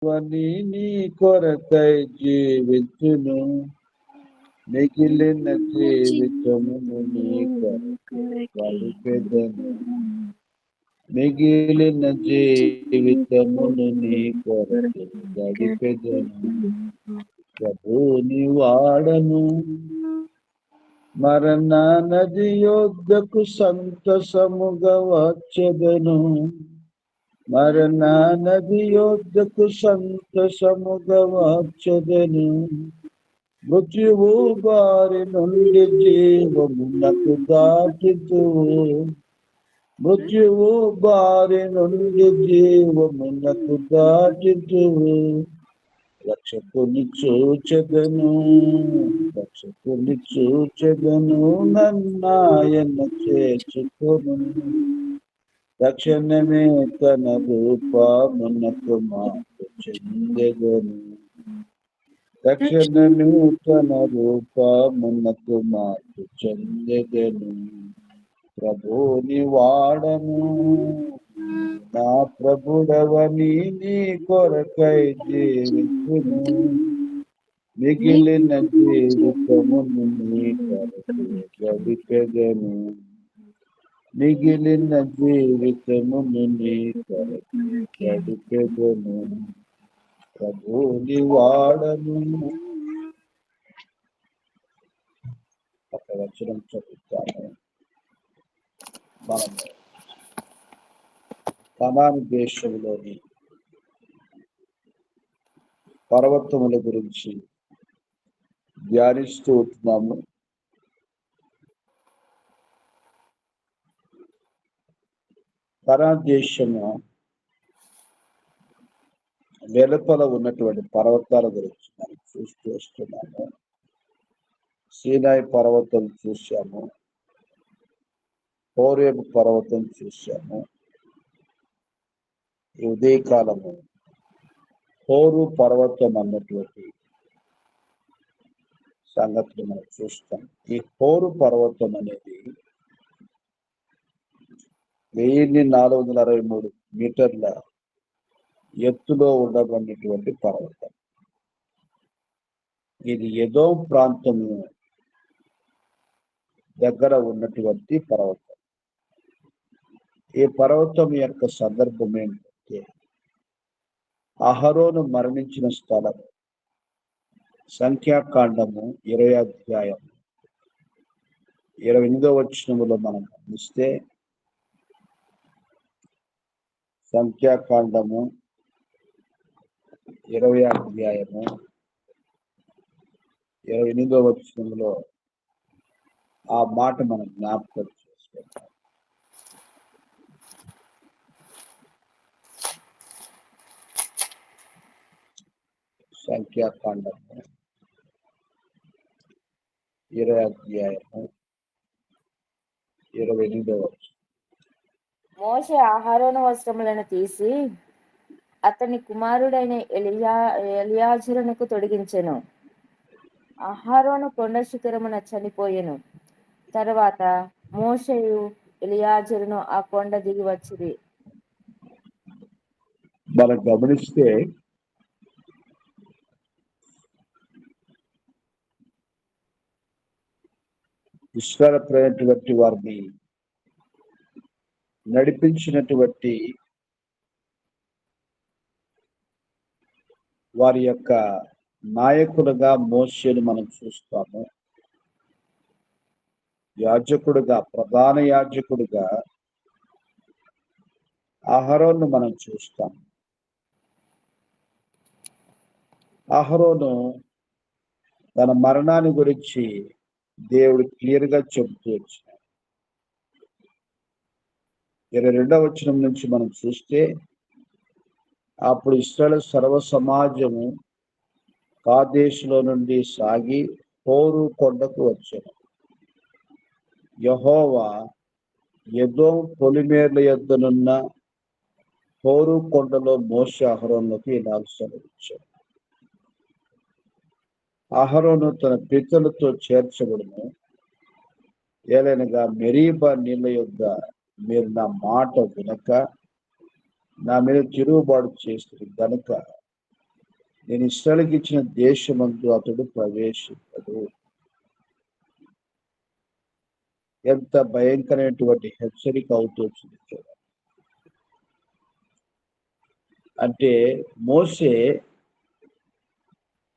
వని నీ కొరకై జీవించును, మిగిలిన జీవితమును నీ కొరకే గడిపెదను. మిగిలిన జీవితమును నీ కొరకే గడిపెదను. ప్రభుని వాడను, మరణ నది యొద్దకు సంతసముగా వచ్చెదను. మరణ నది యొద్దకు సంతసముగా వచ్చెదను. మృత్యువు బారి నుండి జీవమునకు దాటితూ, మృత్యువు బారి నుండి జీవమునకు దాటితూ, రక్షకుని చూచెదను, రక్షకుని చూచెదను, నన్నాయన చేర్చుకొను. తక్షణమే తన రూపమునకు మార్పు చెందెదను. తక్షణమే తన రూపమునకు మార్పు చెందెదను. ప్రభుని వాడను, నా ప్రభుడవని నీ కొరకై జీవించును, మిగిలిన జీవితమును నీ కొరకే గడిపెదను. మిగిలిన జీవితమును నీ కొరకే గడిపెదను. ప్రభుని వాడను. ఒక వచనం చదువుతాను. మనము కనాను దేశంలోని పర్వతముల గురించి ధ్యానిస్తూ ఉంటున్నాము. కనాను దేశము వెలుపల ఉన్నటువంటి పర్వతాల గురించి మనం చూస్తూ వస్తున్నాము. సీనాయి పర్వతం చూశాము, హోరేబు పర్వతం చూశాము. ఈ ఉదయకాలము హోరు పర్వతం అన్నటువంటి సంగతిని మనం చూస్తాం. ఈ హోరు పర్వతం అనేది 1463 మీటర్ల ఎత్తులో ఉండబడినటువంటి పర్వతం. ఇది ఎదోం ప్రాంతము దగ్గర ఉన్నటువంటి పర్వతం. ఈ పర్వతం యొక్క సందర్భం ఏంటంటే, అహరోను మరణించిన స్థలం. సంఖ్యాకాండము 20వ అధ్యాయం 28వ వచనములో మనం గమనిస్తే, సంఖ్యాకాండము 20వ అధ్యాయము 28వ వచనములో ఆ మాట మనం జ్ఞాపకం చేసుకుంటాం. సంఖ్యాకాండము 20వ అధ్యాయము 28వ వచనం. మోషే అహరోను వస్త్రములను తీసి అతని కుమారుడైన ఎలియాజరునకు తొడిగించెను. అహరోను కొండ శిఖరమున చనిపోయెను. తర్వాత మోషేయు ఎలియాజరును ఆ కొండ దిగి వచ్చిరి. మనం గమనిస్తే ఇశ్వరమైనటువంటి వారిని నడిపించినటువంటి వారి యొక్క నాయకుడుగా మోషేను మనం చూస్తాము. యాజకుడుగా, ప్రధాన యాజకుడుగా అహరోను మనం చూస్తాం. అహరోను తన మరణాన్ని గురించి దేవుడు క్లియర్గా చెబుతూ వచ్చినాడు. 22వ వచనం నుంచి మనం చూస్తే, అప్పుడు ఇశ్రాయేలు సర్వ సమాజము కాదేశులో నుండి సాగి హోరు కొండకు వచ్చాను. యెహోవా ఎదోం పొలిమేర్ల యొద్దనున్న హోరు కొండలో మోషే అహరోనులకు ఇలాగ సెలవిచ్చాడు. అహరోను తన పితరులతో చేర్చబడును, ఏలైనగా మెరీబా నీళ్ళ యొద్ద మీరు నా మాట వినక నా మీద తిరుగుబాటు చేస్తుంది గనుక నేను ఇశ్రాయేలుకి ఇచ్చిన దేశమందు అతడు ప్రవేశించడు. ఎంత భయంకరమైనటువంటి హెచ్చరిక అవుతోంది చూడండి. అంటే మోషే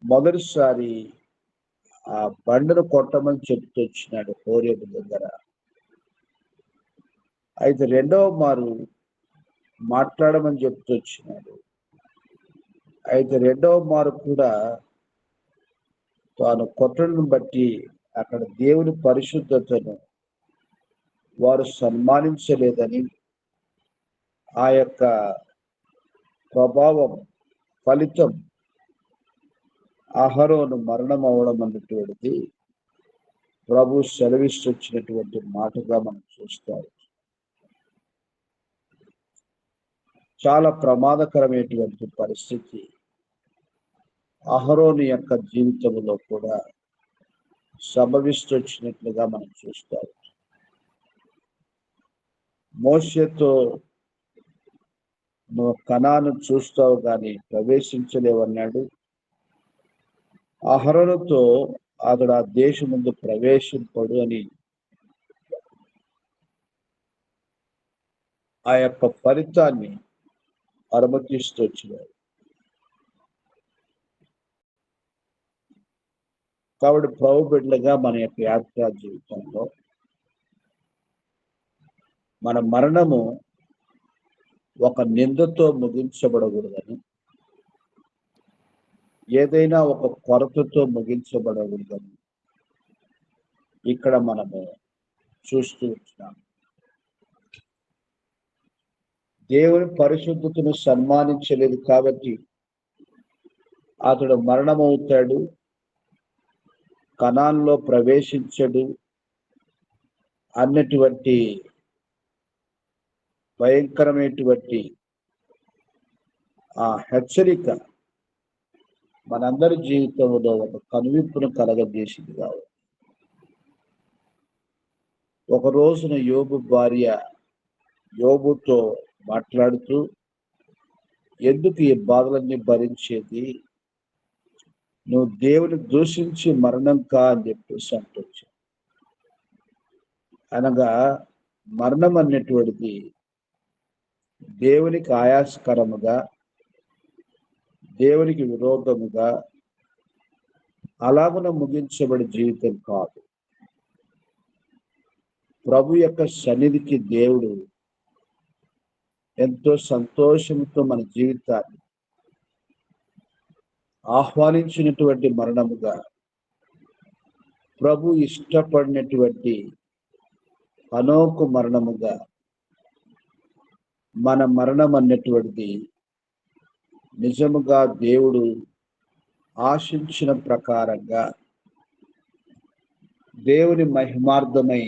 మొదటిసారి ఆ బండను కొట్టమని చెప్తూ వచ్చినాడు హోరేబు దగ్గర. అయితే రెండవ మారు మాట్లాడమని చెప్తూ వచ్చినాడు. అయితే రెండవ మారు కూడా తాను కొట్టడం బట్టి అక్కడ దేవుని పరిశుద్ధతను వారు సన్మానించలేదని, ఆ యొక్క ప్రభావం ఫలితం అహరోను మరణం అవడం అన్నటువంటిది ప్రభు సెలవిస్తొచ్చినటువంటి మాటగా మనం చూస్తాం. చాలా ప్రమాదకరమైనటువంటి పరిస్థితి అహరోను యొక్క జీవితంలో కూడా సంభవిస్తొచ్చినట్లుగా మనం చూస్తాం. మోషేతో నువ్వు కనాను చూస్తావు కానీ ప్రవేశించలేవన్నాడు. అహరోనుతో అతడు ఆ దేశం ముందు ప్రవేశింపడు అని ఆ యొక్క ఫలితాన్ని అనుమతిస్తూ వచ్చినాడు. కాబట్టి ప్రభు బిడ్డలుగా మన యొక్క యాత్రా జీవితంలో మన మరణము ఒక నిందతో ముగించబడకూడదని, ఏదైనా ఒక కొరతతో ముగించబడకూడదని ఇక్కడ మనము చూస్తూ ఉంటున్నాం. దేవుని పరిశుద్ధతను సన్మానించలేదు కాబట్టి అతడు మరణమవుతాడు, కనాన్లో ప్రవేశించడు అన్నటువంటి భయంకరమైనటువంటి ఆ హెచ్చరిక మనందరి జీవితంలో ఒక కనువిప్పును కలగజేసింది కావాలి. ఒక రోజున యోబు భార్య యోబుతో మాట్లాడుతూ, ఎందుకు ఈ బాధలన్నీ భరించేది, నువ్వు దేవుని దూషించి మరణం కా అని చెప్పేసి అంటొచ్చు. అనగా మరణం అనేటువంటిది దేవునికి ఆయాస్కరముగా, దేవునికి విరోధముగా అలాగున ముగించబడి జీవితం కాదు. ప్రభు యొక్క సన్నిధికి దేవుడు ఎంతో సంతోషంతో మన జీవితాన్ని ఆహ్వానించినటువంటి మరణముగా, ప్రభు ఇష్టపడినటువంటి హనోకు మరణముగా మన మరణం అన్నటువంటిది నిజముగా దేవుడు ఆశించిన ప్రకారంగా దేవుని మహిమార్థమై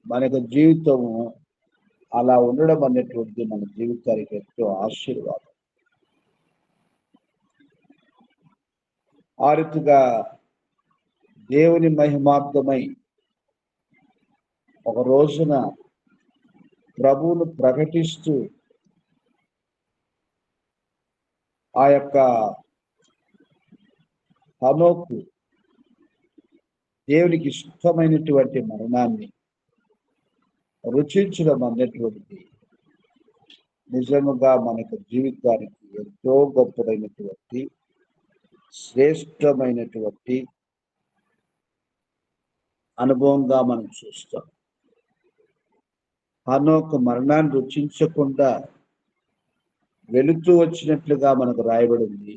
మనకు జీవితము అలా ఉండడం అనేటువంటిది మన జీవితానికి ఎంతో ఆశీర్వాదం. ఆ రీతిగా దేవుని మహిమార్థమై ఒక రోజున ప్రభువును ప్రకటిస్తూ ఆ యొక్క హనోకు దేవునికి ఇష్టమైనటువంటి మరణాన్ని రుచించడం అన్నటువంటిది నిజముగా మనకు జీవితానికి ఎంతో గొప్పదైనటువంటి శ్రేష్టమైనటువంటి అనుభవంగా మనం చూస్తాం. హనోకు మరణాన్ని రుచించకుండా వెళుతూ వచ్చినట్లుగా మనకు రాయబడింది.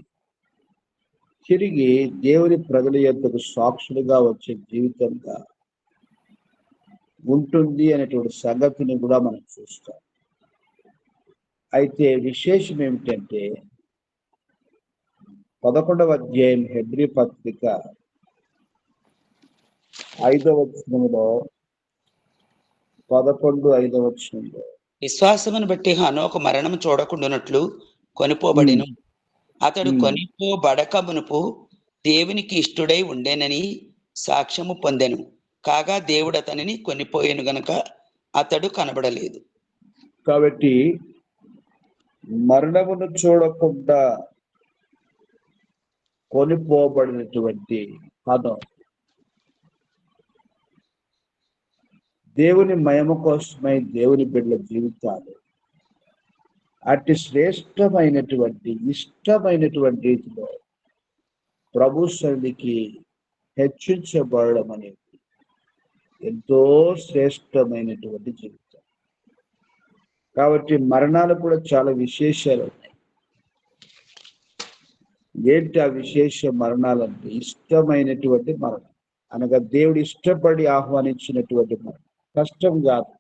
తిరిగి దేవుని ప్రజల యొద్దకు సాక్షులుగా వచ్చే జీవితంగా ఉంటుంది అనేటువంటి సంగతిని కూడా మనం చూస్తాం. అయితే విశేషం ఏమిటంటే 11వ అధ్యాయం హెబ్రీ పత్రిక 5వ వచనంలో 11:5 వచనంలో విశ్వాసమును బట్టి హనోకు మరణము చూడకుండానట్లు కొనిపోబడెను. అతడు కొనిపోబడక మునుపు దేవునికి ఇష్టుడై ఉండేనని సాక్ష్యము పొందెను. కాగా దేవుడు అతనిని కొనిపోయేను గనుక అతడు కనబడలేదు. కాబట్టి మరణమును చూడకుండా కొనిపోబడినటువంటి పదం దేవుని మహిమ కోసమై దేవుని బిడ్డల జీవితాలు అతి శ్రేష్టమైనటువంటి ఇష్టమైనటువంటి రీతిలో ప్రభు సన్నిధికి హెచ్చించబడడం అనేది ఎంతో శ్రేష్టమైనటువంటి జీవితం. కాబట్టి మరణాలు కూడా చాలా విశేషాలు ఉన్నాయి. ఏంటి ఆ విశేష మరణాలంటే ఇష్టమైనటువంటి మరణం అనగా దేవుడు ఇష్టపడి ఆహ్వానించినటువంటి మరణం. కష్టం కాదు,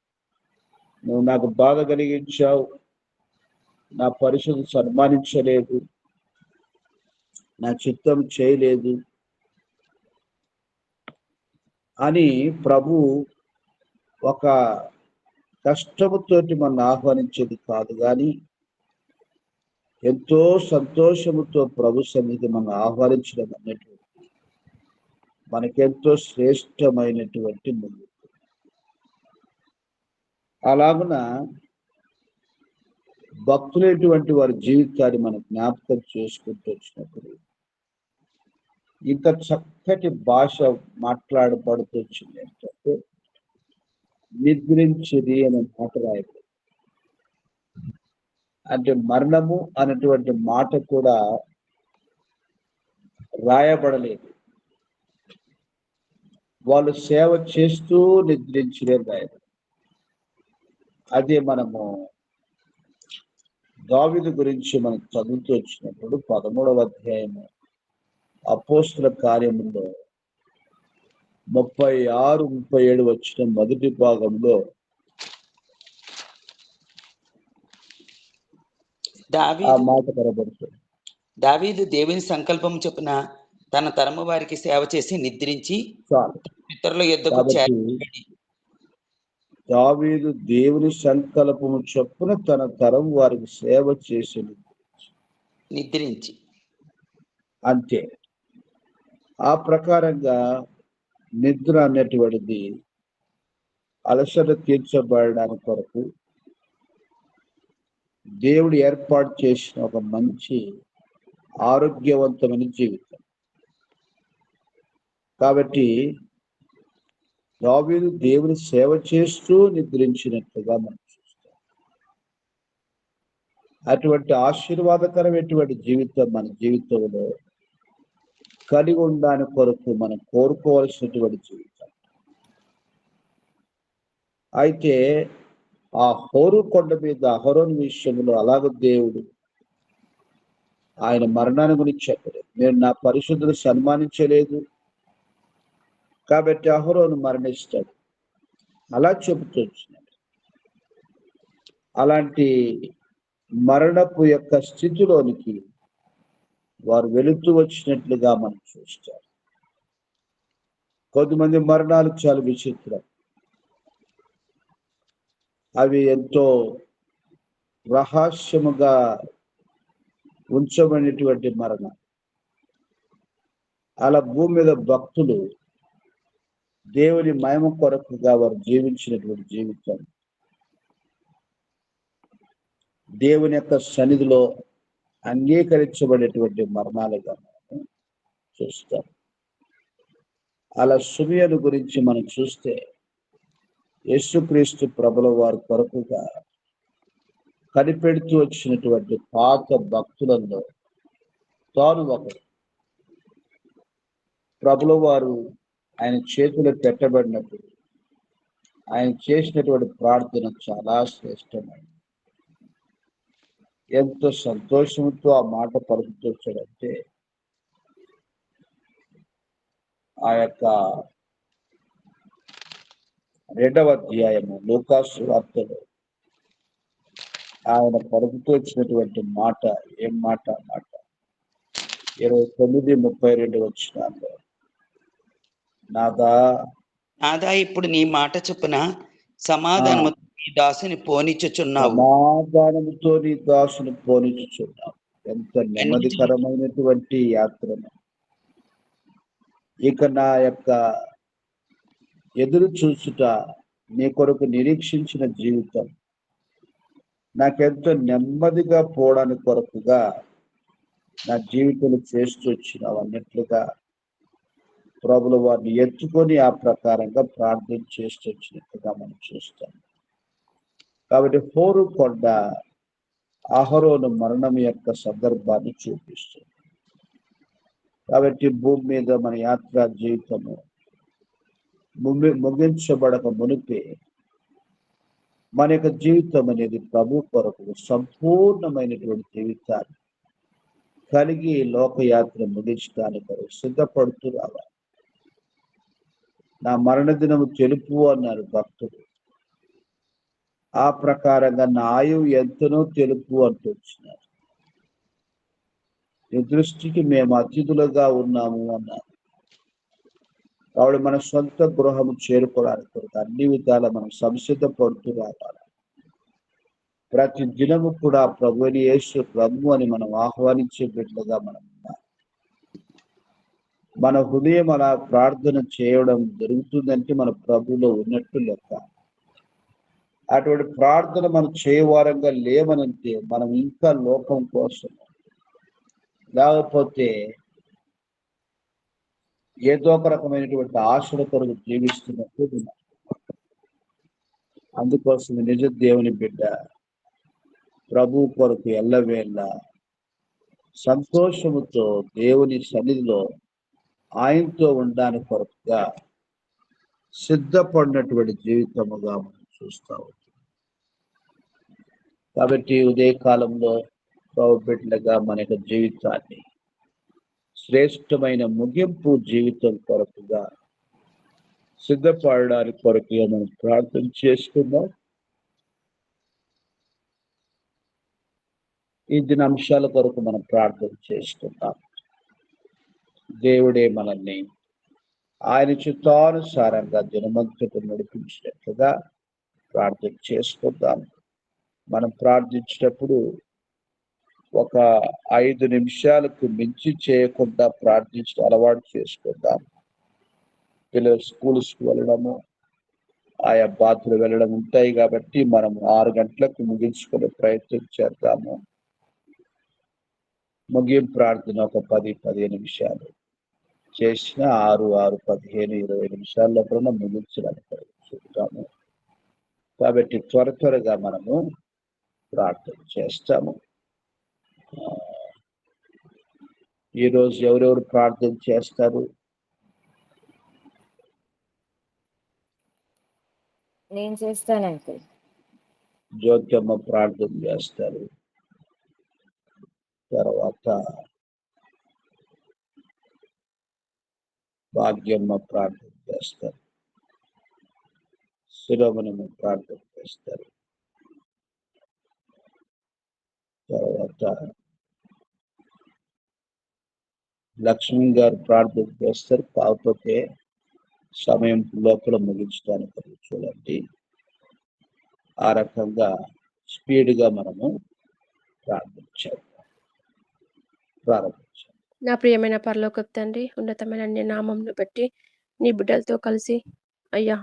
నువ్వు నాకు బాధ కలిగించావు, నా పరిశుద్ధి సన్మానించలేదు, నా చిత్తం చేయలేదు అని ప్రభు ఒక కష్టముతోటి మనం ఆహ్వానించేది కాదు, కానీ ఎంతో సంతోషముతో ప్రభు సన్నిధి మనం ఆహ్వానించడం అన్నటువంటి మనకెంతో శ్రేష్టమైనటువంటి ముందు. అలాగున భక్తులైనటువంటి వారి జీవితాన్ని మనం జ్ఞాపకం చేసుకుంటూ వచ్చినప్పుడు ఇంత చక్కటి భాష మాట్లాడబడుతూ వచ్చింది. ఏంటంటే నిద్రించిది అనే మాట రాయబడింది. అంటే మరణము అనేటువంటి మాట కూడా రాయబడలేదు. వాళ్ళు సేవ చేస్తూ నిద్రించినే రాయబడింది. అదే మనము దావీదు గురించి మనం చదువుతూ వచ్చినప్పుడు 13వ అధ్యాయము అపోస్తుల కార్యములో 36, 37 వచ్చిన మొదటి భాగంలో ఆ మాట కనబడుతుంది. దావీదు దేవుని సంకల్పం చొప్పున తన తరము వారికి సేవ చేసి నిద్రించి పితరుల యుద్ధకు చేరి. దావీదు దేవుని సంకల్పము చొప్పున తన తరం వారికి సేవ చేసి నిద్రించి అంతే. ఆ ప్రకారంగా నిద్ర అనేటువంటిది అలసట తీర్చబడడానికి కొరకు దేవుడు ఏర్పాటు చేసిన ఒక మంచి ఆరోగ్యవంతమైన జీవితం. కాబట్టి దావీదు దేవుని సేవ చేస్తూ నిద్రించినట్లుగా మనం చూస్తాం. అటువంటి ఆశీర్వాదకరమైనటువంటి జీవితం మన జీవితంలో కలిగి ఉండడానికి కొరకు మనం కోరుకోవాల్సినటువంటి జీవితం. అయితే ఆ హోరు కొండ మీద అహరోను విషయంలో అలాగ దేవుడు ఆయన మరణాన్ని గురించి చెప్పలేదు. నేను నా పరిశుద్ధులు సన్మానించలేదు కాబట్టి అహరోను మరణిస్తాడు అలా చెబుతూ వచ్చినాడు. అలాంటి మరణపు యొక్క స్థితిలోనికి వారు వెళుతూ వచ్చినట్లుగా మనం చూస్తాం. కొంతమంది మరణాలు చాలా విచిత్రం. అవి ఎంతో రహస్యముగా ఉంచబడినటువంటి మరణం. అలా భూమి మీద భక్తులు దేవుని మహిమ కొరకుగా వారు జీవించినటువంటి జీవితం దేవుని యొక్క సన్నిధిలో అంగీకరించబడేటువంటి మరణాలుగా మనం చూస్తాం. అలా సుమియను గురించి మనం చూస్తే యేసుక్రీస్తు ప్రభుల వారి కొరకుగా కనిపెడుతూ వచ్చినటువంటి పాత భక్తులలో తాను ఒకడు. ప్రభుల వారు ఆయన చేతులు పెట్టబడినప్పుడు ఆయన చేసినటువంటి ప్రార్థన చాలా శ్రేష్టమైనది. ఎంతో సంతోషంతో ఆ మాట పలుకుతూ వచ్చాడంటే ఆ యొక్క 2వ అధ్యాయము లూకాసు వార్తలో ఆయన పలుకుతూ వచ్చినటువంటి మాట ఏం మాట మాట 29:32 వచ్చినాల్లో నాదా ఇప్పుడు నీ మాట చొప్పున సమాధానముతో నీ దాసుని పోనిచ్చుచున్నావు. సమాధానముతో నీ దాసుని పోనిచ్చుచున్నావు. ఎంత నెమ్మదికరమైనటువంటి యాత్రను. ఇక నా యొక్క ఎదురు చూచుట నీ కొరకు నిరీక్షించిన జీవితం నాకెంతో నెమ్మదిగా పోవడానికి కొరకుగా నా జీవితంలో చేస్తూ వచ్చినావు అన్నట్లుగా ప్రభులు వారిని ఎత్తుకొని ఆ ప్రకారంగా ప్రార్థన చేస్తూ వచ్చినట్లుగా మనం చూస్తాం. కాబట్టి హోరు కొండ అహరోను మరణం యొక్క సందర్భాన్ని చూపిస్తుంది. కాబట్టి భూమి మీద మన యాత్రా జీవితము ముగించబడక మునిపే మన యొక్క జీవితం అనేది ప్రభు కొరకు సంపూర్ణమైనటువంటి జీవితాన్ని కలిగి లోకయాత్ర ముగించడానికి సిద్ధపడుతూ రావాలి. నా మరణ దినము తెలుపు అన్నారు భక్తుడు. ఆ ప్రకారంగా నా ఆయువు ఎంతనో తెలుపు అంటూ వచ్చినారు. నీ దృష్టికి మేము అతిథులుగా ఉన్నాము అన్నారు. కాబట్టి మన సొంత గృహము చేరుకోవడానికి అన్ని విధాలా మనం సంసిద్ధపడుతూ రావాలి. ప్రతి దినము కూడా ప్రభువుని యేసు ప్రభు అని మనం ఆహ్వానించే బిడ్డలుగా మనం ఉన్నాం. మన హృదయం అలా ప్రార్థన చేయడం జరుగుతుందంటే మన ప్రభువులో ఉన్నట్టు లెక్క. అటువంటి ప్రార్థన మనం చేయవారంగా లేవనంటే మనం ఇంకా లోకం కోసం, లేకపోతే ఏదో ఒక రకమైనటువంటి ఆశల కొరకు జీవిస్తున్నట్టు ఉన్నాం. అందుకోసం నిజ దేవుని బిడ్డ ప్రభు కొరకు ఎల్లవేళ సంతోషముతో దేవుని సన్నిధిలో ఆయనతో ఉండడానికి కొరకుగా సిద్ధపడినటువంటి జీవితముగా మనం చూస్తాము. కాబట్టి ఉదయకాలంలో ప్రభు బిడ్డలుగా మన యొక్క జీవితాన్ని శ్రేష్టమైన ముగింపు జీవితం కొరకుగా సిద్ధపడడానికి కొరకుగా మనం ప్రార్థన చేసుకుందాం. ఈ దినాంశాల కొరకు మనం ప్రార్థన చేసుకుందాం. దేవుడే మనల్ని ఆయన చిత్తానుసారంగా దినమంతకు నడిపించినట్లుగా ప్రార్థన చేసుకుందాం. మనం ప్రార్థించేటప్పుడు ఒక 5 నిమిషాలకు మించి చేయకుండా ప్రార్థించడం అలవాటు చేసుకుందాం. పిల్లలు స్కూల్స్కి వెళ్ళడము, ఆయా బాతులు వెళ్ళడం ఉంటాయి కాబట్టి మనం 6 గంటలకు ముగించుకునే ప్రయత్నం చేద్దాము. ముగింపు ప్రార్థన ఒక 10-15 నిమిషాలు చేసిన 6-15-20 నిమిషాల లోపల ముగించడానికి ప్రయత్నిస్తాము. కాబట్టి త్వరగా మనము ప్రార్థన చేస్తాము. ఈరోజు ఎవరెవరు ప్రార్థన చేస్తారు? నేను చేస్తాను అంకుల్. జ్యోతిమ్మ ప్రార్థన చేస్తారు. తర్వాత భాగ్యమ్మ ప్రార్థన చేస్తారు. శిరోమణిమ్మ ప్రార్థన చేస్తారు. తర్వాత లక్ష్మణ్ గారు ప్రార్థన చేస్తారు. కాకపోతే సమయం లోపల ముగించడానికి చూడండి. ఆ రకంగా స్పీడ్గా మనము ప్రారంభించాం. నా ప్రియమైన పరలోకపు తండ్రి, ఉన్నతమైన నీ నామంను బట్టి నీ బిడ్డలతో కలిసి అయ్యా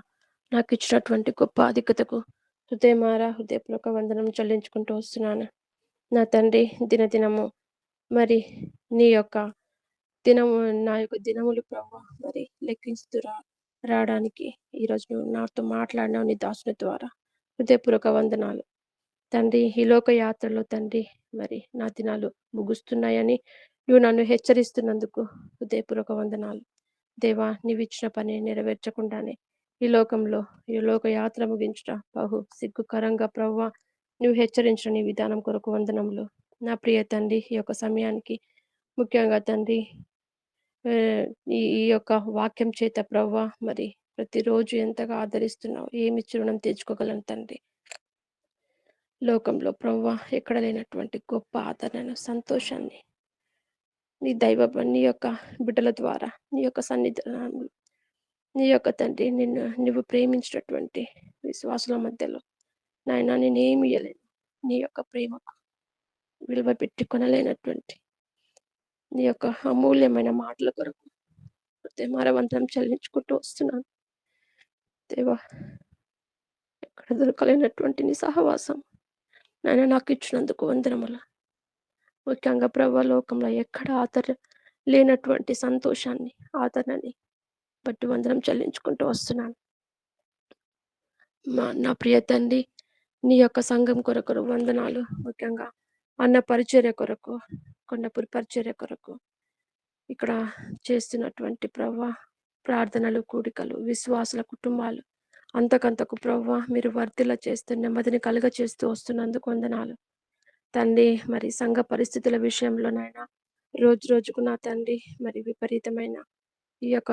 నాకు ఇచ్చినటువంటి గొప్ప అధికతకు హృదయపూర్వక వందనం చెల్లించుకుంటూ వస్తున్నాను. నా తండ్రి, దినదినము మరి నీ యొక్క దినము నా యొక్క దినములు ప్రభు మరి లెక్కిస్తూ రావడానికి ఈరోజు నువ్వు నాతో మాట్లాడినావు నీ దాసుని ద్వారా. హృదయపూర్వక వందనాలు తండ్రి. ఈ లోక యాత్రలో తండ్రి మరి నా దినాలు ముగుస్తున్నాయని నువ్వు నన్ను హెచ్చరిస్తున్నందుకు హృదయపూర్వక వందనాలు దేవా. నీవు ఇచ్చిన పని నెరవేర్చకుండానే ఈ లోక యాత్ర ముగించుట బహు సిగ్గుకరంగా ప్రభువా నువ్వు హెచ్చరించిన నీ విధానం కొరకు వందనములు. నా ప్రియ తండ్రి, ఈ యొక్క సమయానికి ముఖ్యంగా తండ్రి ఈ యొక్క వాక్యం చేత ప్రభువా మరి ప్రతిరోజు ఎంతగా ఆదరిస్తున్నావు. ఏమి రుణం తెచ్చుకోగలను తండ్రి. లోకంలో ప్రభువా ఎక్కడ లేనటువంటి గొప్ప ఆదరణను, సంతోషాన్ని నీ యొక్క బిడ్డల ద్వారా నీ యొక్క సన్నిధానంలో నీ యొక్క తండ్రి నువ్వు ప్రేమించినటువంటి విశ్వాసుల మధ్యలో నాయన నేనేమి ఇయ్యలేను. నీ యొక్క ప్రేమకు విలువ పెట్టి కొనలేనటువంటి నీ యొక్క అమూల్యమైన మాటల కొరకు మరవంతరం చెల్లించుకుంటూ వస్తున్నాను దేవా. ఎక్కడ దొరకలేనటువంటి నీ సహవాసం నాయన నాకు ఇచ్చినందుకు వందనములు. ముఖ్యంగా ప్రభా లోకంలో ఎక్కడ ఆదరణ లేనటువంటి సంతోషాన్ని, ఆదరణని బట్టి వందనం చెల్లించుకుంటూ వస్తున్నాను. నా ప్రియ తండ్రి, నీ యొక్క సంఘం కొరకు వందనాలు. ముఖ్యంగా అన్న పరిచర్య కొరకు, కొండపూరి పరిచర్య కొరకు, ఇక్కడ చేస్తున్నటువంటి ప్రవ్వా ప్రార్థనలు, కూడికలు, విశ్వాసుల కుటుంబాలు అంతకంతకు ప్రవ్వా మీరు వర్ధిల్ల చేస్తూ నెమ్మదిని కలుగ చేస్తూ వస్తున్నందుకు వందనాలు తండ్రి. మరి సంఘ పరిస్థితుల విషయంలోనైనా రోజు రోజుకు నా తండ్రి మరి విపరీతమైన ఈ యొక్క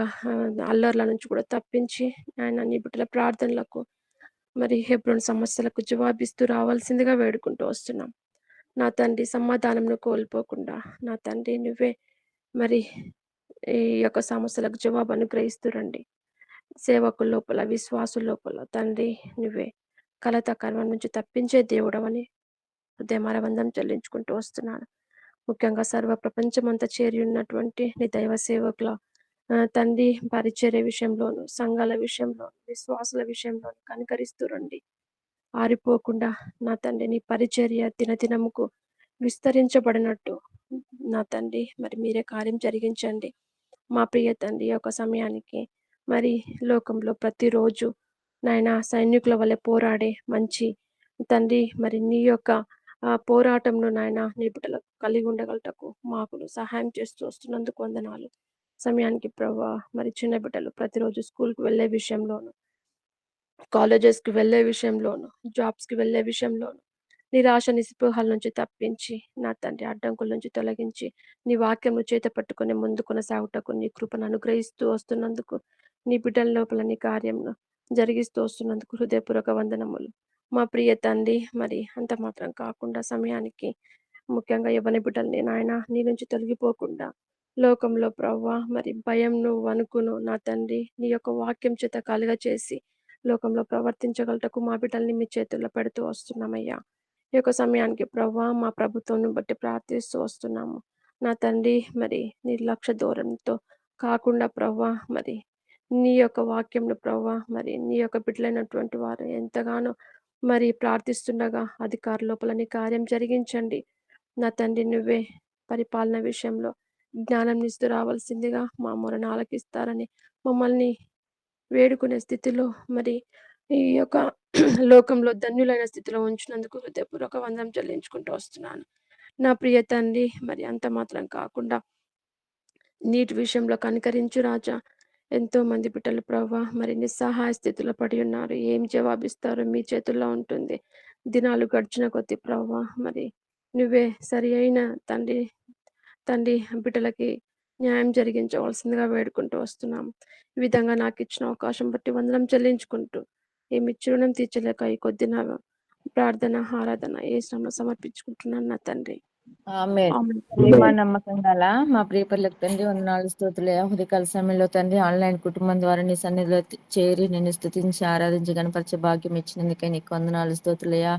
అల్లర్ల నుంచి కూడా తప్పించి ఆయన నీ బిడ్డల ప్రార్థనలకు మరి హెబ్రోన్ సమస్యలకు జవాబిస్తూ రావాల్సిందిగా వేడుకుంటూ వస్తున్నాం. నా తండ్రి సమాధానంను కోల్పోకుండా నా తండ్రి నువ్వే మరి ఈ యొక్క సమస్యలకు జవాబు అనుగ్రహిస్తూ రండి. సేవకుల లోపల, విశ్వాసుల లోపల తండ్రి నువ్వే కలత కర్మ నుంచి తప్పించే దేవుడవని హృదయమారవందనం చెల్లించుకుంటూ వస్తున్నాను. ముఖ్యంగా సర్వ ప్రపంచమంతా చేరి ఉన్నటువంటి నీ దైవ సేవకుల తండ్రి పరిచర్య విషయంలోను, సంఘాల విషయంలోను, విశ్వాసుల విషయంలోను కనికరిస్తూ రండి. ఆరిపోకుండా నా తండ్రి నీ పరిచర్య దినదినముకు విస్తరించబడినట్టు నా తండ్రి మరి మీరే కార్యం జరిగించండి. మా ప్రియ తండ్రి ఒక సమయానికి మరి లోకంలో ప్రతిరోజు నాయన సైనికుల వలె పోరాడే మంచి తండ్రి మరి నీ యొక్క పోరాటంలో నాయన నీ బిడ్డలకు కలిగి ఉండగలటకు మాకు సహాయం చేస్తూ వస్తున్నందుకు వందనాలు. సమయానికి ప్రభా మరి చిన్న బిడ్డలు ప్రతిరోజు స్కూల్కి వెళ్ళే విషయంలోను, కాలేజెస్కి వెళ్ళే విషయంలోను, జాబ్స్కి వెళ్ళే విషయంలోను నిరాశ నిస్పృహల నుంచి తప్పించి నా తండ్రి అడ్డంకుల నుంచి తొలగించి నీ వాక్యము చేత పట్టుకుని ముందు కొనసాగుటకు నీ కృపను అనుగ్రహిస్తూ వస్తున్నందుకు నీ బిడ్డల లోపల నీ కార్యంను జరిగిస్తూ వస్తున్నందుకు హృదయపూర్వక వందనములు. మా ప్రియ తండ్రి మరి అంత మాత్రం కాకుండా సమయానికి ముఖ్యంగా యవ్వని బిడ్డల్ని నాయన నీ నుంచి తొలగిపోకుండా లోకంలో ప్రవ్వా మరి భయంను వణుకును నా తండ్రి నీ యొక్క వాక్యం చేత కలుగ చేసి లోకంలో ప్రవర్తించగలటకు మా బిడ్డల్ని మీ చేతుల్లో పెడుతూ వస్తున్నామయ్యా. ఈ యొక్క సమయానికి ప్రవ్వా మా ప్రభుత్వం బట్టి ప్రార్థిస్తూ వస్తున్నాము. నా తండ్రి మరి నిర్లక్ష్య ధోరణితో కాకుండా ప్రవ్వా మరి నీ యొక్క వాక్యంను ప్రవ్వా మరి నీ యొక్క బిడ్డలైనటువంటి వారు ఎంతగానో మరి ప్రార్థిస్తుండగా అధికార లోపల నీ కార్యం జరిగించండి. నా తండ్రి నువ్వే పరిపాలన విషయంలో జ్ఞానం ఇస్తూ రావాల్సిందిగా మా మొరను ఆలకిస్తారని మమ్మల్ని వేడుకునే స్థితిలో మరి ఈ యొక్క లోకంలో ధన్యులైన స్థితిలో ఉంచినందుకు హృదయపూర్వక వందనం చెల్లించుకుంటూ వస్తున్నాను. నా ప్రియ తండ్రి మరి అంత మాత్రం కాకుండా నీటి విషయంలో కనికరించు రాజా. ఎంతో మంది బిడ్డలు ప్రవ్వా మరి నిస్సహాయ స్థితిలో పడి ఉన్నారు. ఏం జవాబిస్తారో మీ చేతుల్లో ఉంటుంది. దినాలు గడిచిన కొద్ది ప్రవ్వా మరి నువ్వే సరి అయిన తండ్రి తండ్రి బిడ్డలకి న్యాయం జరిగించవలసిందిగా వేడుకుంటూ వస్తున్నాం. ఈ విధంగా నాకు ఇచ్చిన అవకాశం బట్టి వందనం చెల్లించుకుంటూ ఏమి రుణం తీర్చలేక ఈ కొద్ది నా ప్రార్థన ఆరాధన ఏ శ్రమ సమర్పించుకుంటున్నాను నా తండ్రి. ఆమేన్. ఆమేన్. ప్రేమ నమ్మకం గల మా ప్రియపరులకు తండ్రి వందనాలు స్తోత్రులయ్యా. ఉదయకాల సమయంలో తండ్రి ఆన్లైన్ కుటుంబం ద్వారా నీ సన్నిధిలో చేరి నిన్ను స్తుతించి ఆరాధించి గణపరిచే భాగ్యం ఇచ్చినందుకే నీకు వందనాలు స్తోత్రులయ్యా.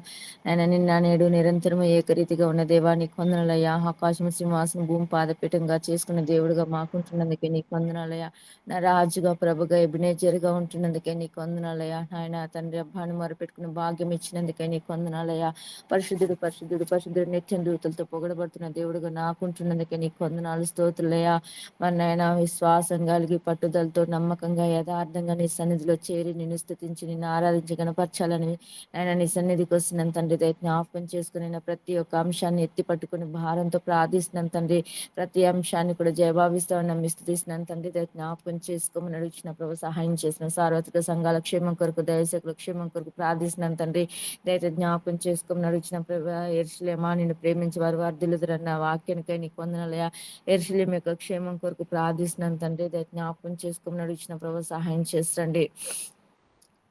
ఆయన నిన్న నేడు నిరంతరం ఏకరీతిగా ఉన్న దేవా నీకు వందనాలయ్యా. ఆకాశం సింహాసనం భూమి పాదపీఠంగా చేసుకున్న దేవుడుగా మాకుంటున్నందుకే నీకు వందనాలయ్యా. నా రాజుగా ప్రభుగా ఎబినేజర్గా ఉంటున్నందుకే నీకు వందనాలయ్యా. ఆయన తండ్రి అబ్బాను మొరపెట్టుకున్న భాగ్యం ఇచ్చినందుకే నీకు వందనాలయ్యా. పరిశుద్ధుడు పరిశుద్ధుడు పరిశుద్ధుడు నిత్యం దూతలతో పొగడబడుతున్న దేవుడుగా నాకుంటున్నందుకే నీకు వందనాలు స్తోత్రులయ్యా. మన నాయన విశ్వాసం కలిగి పట్టుదలతో నమ్మకంగా యథార్థంగా నీ సన్నిధిలో చేరి నిన్ను స్తుతించి నిన్ను ఆరాధించి గణపరచాలని ఆయన నీ సన్నిధికి వస్తున్నాను తండ్రి. జ్ఞాపకం చేసుకుని ప్రతి ఒక్క అంశాన్ని ఎత్తి పట్టుకుని భారంతో ప్రార్థిస్తున్నాను తండ్రి. ప్రతి అంశాన్ని కూడా జవాబిస్తామని నమ్మి స్తుతిస్తున్నాను తండ్రి. జ్ఞాపకం చేసుకోమని అడుగుతున్న ప్రభు సహాయం చేసిన సార్వత్రిక సంఘాల క్షేమం కొరకు దయసేకుల క్షేమం కొరకు ప్రార్థిస్తున్నాను తండ్రి. దయతో జ్ఞాపకం చేసుకోమని అడుగుతున్న ప్రభు యెరూషలేమా నిన్ను ప్రేమించి వారు వర్ధిల్లుదురన్న వాక్యానికై నీకు వందనాలయ్యా. యెరూషలేము యొక్క క్షేమం కొరకు ప్రార్థిస్తున్నాను తండ్రి. జ్ఞాపకం చేసుకోమని అడుగుతున్న ప్రభు సహాయం చేస్తండి.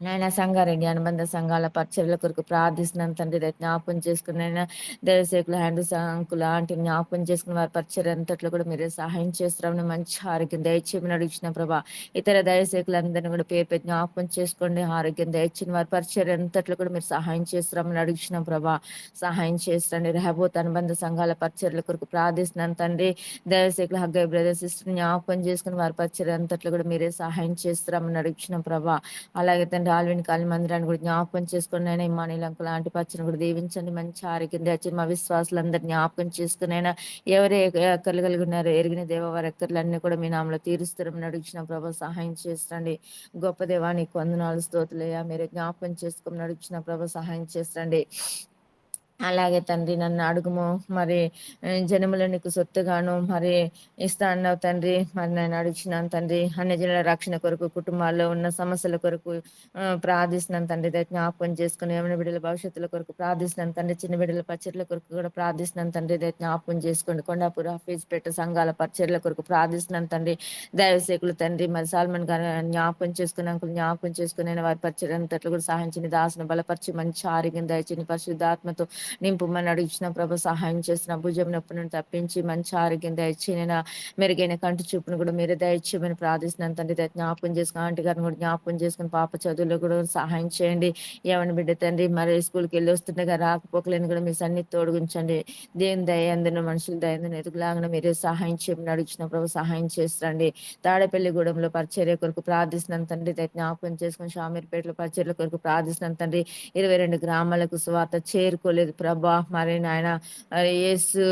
నాయన సంగారెడ్డి అనుబంధ సంఘాల పరిచర్యల కొరకు ప్రార్థిస్తున్నాను తండ్రి. జ్ఞాపకం చేసుకుని ఆయన దైవసేకుల హ్యాండ్ సంకుల అంటే జ్ఞాపకం చేసుకుని వారి పరిచర్య అంతట్లో కూడా మీరే సహాయం చేస్తామని మంచి ఆరోగ్యం దయచేయమని అడిగిన ప్రభా. ఇతర దైవసేకులందరినీ కూడా పేరు జ్ఞాపకం చేసుకోండి. ఆరోగ్యం దయచేయని వారి పరిచర్య అంతట్లో కూడా మీరు సహాయం చేస్తామని అడిగిన ప్రభా. సహాయం చేస్తండి. రెహబోత్ అనుబంధ సంఘాల పరిచర్యల కొరకు ప్రార్థిస్తున్నాను తండ్రి. దైవసేకుల హగ్గయ్య బ్రదర్ సిస్టర్ జ్ఞాపకం చేసుకుని వారి పరిచర్య అంతట్లో కూడా మీరే సహాయం చేస్తామని అడిగిన ప్రభా. అలాగే తండ్రి తండ్రి ఆల్విన్ కాలి మందిరాన్ని కూడా జ్ఞాపకం చేసుకుని అయినా ఇమ్మానుయేల్ అంకుల్ ఆంటీ పచ్చని కూడా దీవించండి, మంచి ఆరోగ్యం దయచేయండి. మా విశ్వాసులందరూ జ్ఞాపకం చేసుకుని అయినా ఎవరే అక్కర్లు కలిగి ఉన్నారో ఎరిగిన దేవ వారి అక్కర్లన్నీ కూడా మీ నామలో తీరుస్తారని నడిచిన ప్రభు సహాయం చేస్తండి. గొప్ప దేవానికి వందనాలు స్తోత్రులయ్యా, మీరు జ్ఞాపకం చేసుకుని నడిచిన ప్రభు సహాయం చేస్తండి. అలాగే తండ్రి నన్ను అడుగుము, మరి జనముల నీకు సొత్తుగాను మరి ఇస్తా అన్నావు తండ్రి. మరి నేను అడుగుతున్నాను తండ్రి, అన్ని జనుల రక్షణ కొరకు, కుటుంబాల్లో ఉన్న సమస్యల కొరకు ప్రార్థిస్తున్నాను తండ్రి. జ్ఞాపకం చేసుకుని ఏమైనా బిడ్డల భవిష్యత్తుల కొరకు ప్రార్థిస్తున్నాను తండ్రి. చిన్న బిడ్డల పచ్చర్ల కొరకు కూడా ప్రార్థిస్తున్నాను తండ్రి. జ్ఞాపకం చేసుకోండి. కొండాపూర్ హఫీజ్ పేట సంఘాల పచ్చర్ల కొరకు ప్రార్థిస్తున్నాను తండ్రి. దైవసేకులు తండ్రి మరి సాల్మన్ గారు జ్ఞాపకం చేసుకుని అంకులు జ్ఞాపకం చేసుకుని వారి పరిచయం అంతట్లు కూడా సహాయించింది. దాసును బలపరిచి మంచి ఆరోగ్యం దయచేని పరిశుద్ధాత్మతో నింపుమని అడిగిన ప్రభు సహాయం చేసిన భుజం నొప్పి నుండి తప్పించి మంచి ఆరోగ్యం దయచేయన మెరుగైన కంటి చూపును కూడా మీరే దయచేయమని ప్రార్థిస్తున్నాను తండ్రి. జ్ఞాపకం చేసుకుని ఆంటీ గారిని కూడా జ్ఞాపకం చేసుకుని పాప చదువులో కూడా సహాయం చేయండి. ఏమని బిడ్డ తండ్రి మరి స్కూల్కి వెళ్ళి వస్తుండగా రాకపోకలేని కూడా మీ సన్నిధి తోడుగుంచండి. దేవుని దయందును మనుషుల దయందును ఎదుగులాగా మీరే సహాయం చేయమని అడిగిన ప్రభు సహాయం చేస్తాండి. తాడేపల్లిగూడెంలో పరిచర్య కొరకు ప్రార్థిస్తున్నాను తండ్రి. జ్ఞాపకం చేసుకుని షామీర్పేటలో పరిచర్ల కొరకు ప్రార్థిస్తున్నాను తండ్రి. 22 గ్రామాలకు సువార్త చేరుకోలేదు ప్రభా. మరి నాయన యేసు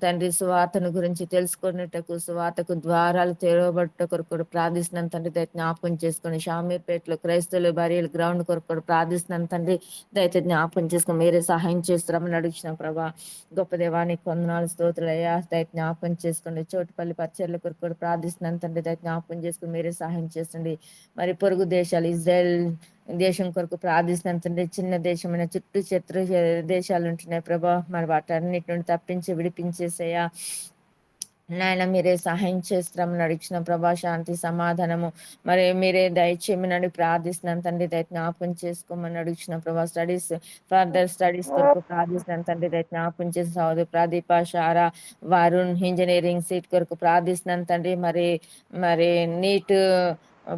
తండ్రి సువార్తను గురించి తెలుసుకున్నటకు, సువార్తకు ద్వారాలు తెరవబట్ట కొరకు కూడా ప్రార్థిస్తున్నాను తండ్రి. జ్ఞాపకం చేసుకుని షామీర్పేటలో క్రైస్తవులు బరియల్ గ్రౌండ్ కొరకు కూడా ప్రార్థిస్తున్నాను తండ్రి. దయచేసి జ్ఞాపకం చేసుకుని మీరే సహాయం చేస్తారని అడిగిన ప్రభా. గొప్ప దేవానికి వందనాలు స్తోత్రులయ్యా. జ్ఞాపకం చేసుకోండి. చోటుపల్లి పరిచర్ల కొరకు కూడా ప్రార్థిస్తున్నాను తండ్రి. జ్ఞాపకం చేసుకుని మీరే సహాయం చేస్తుంది. మరి పొరుగు దేశాలు ఇజ్రాయెల్ దేశం కొరకు ప్రార్థిస్తున్నాను తండ్రి. చిన్న దేశమైన చుట్టూ శత్రు దేశాలు ఉంటున్నాయి ప్రభా. మరి వాటన్నిటి నుండి తప్పించి విడిపించేసేయా నాయన మీరే సహాయం చేస్తామని అడిగిన ప్రభా. శాంతి సమాధానము మరి మీరే దయచేయమని ప్రార్థిస్తున్నాను తండ్రి. జ్ఞాపకం చేసుకోమని అడిగిన ప్రభా. ఫర్దర్ స్టడీస్ కొరకు ప్రార్థిస్తున్నాను తండ్రి. జ్ఞాపకం చేసి Saudi Pradeepa Shara Varun engineering seat కొరకు ప్రార్థిస్తున్నాను తండ్రి. మరి నీట్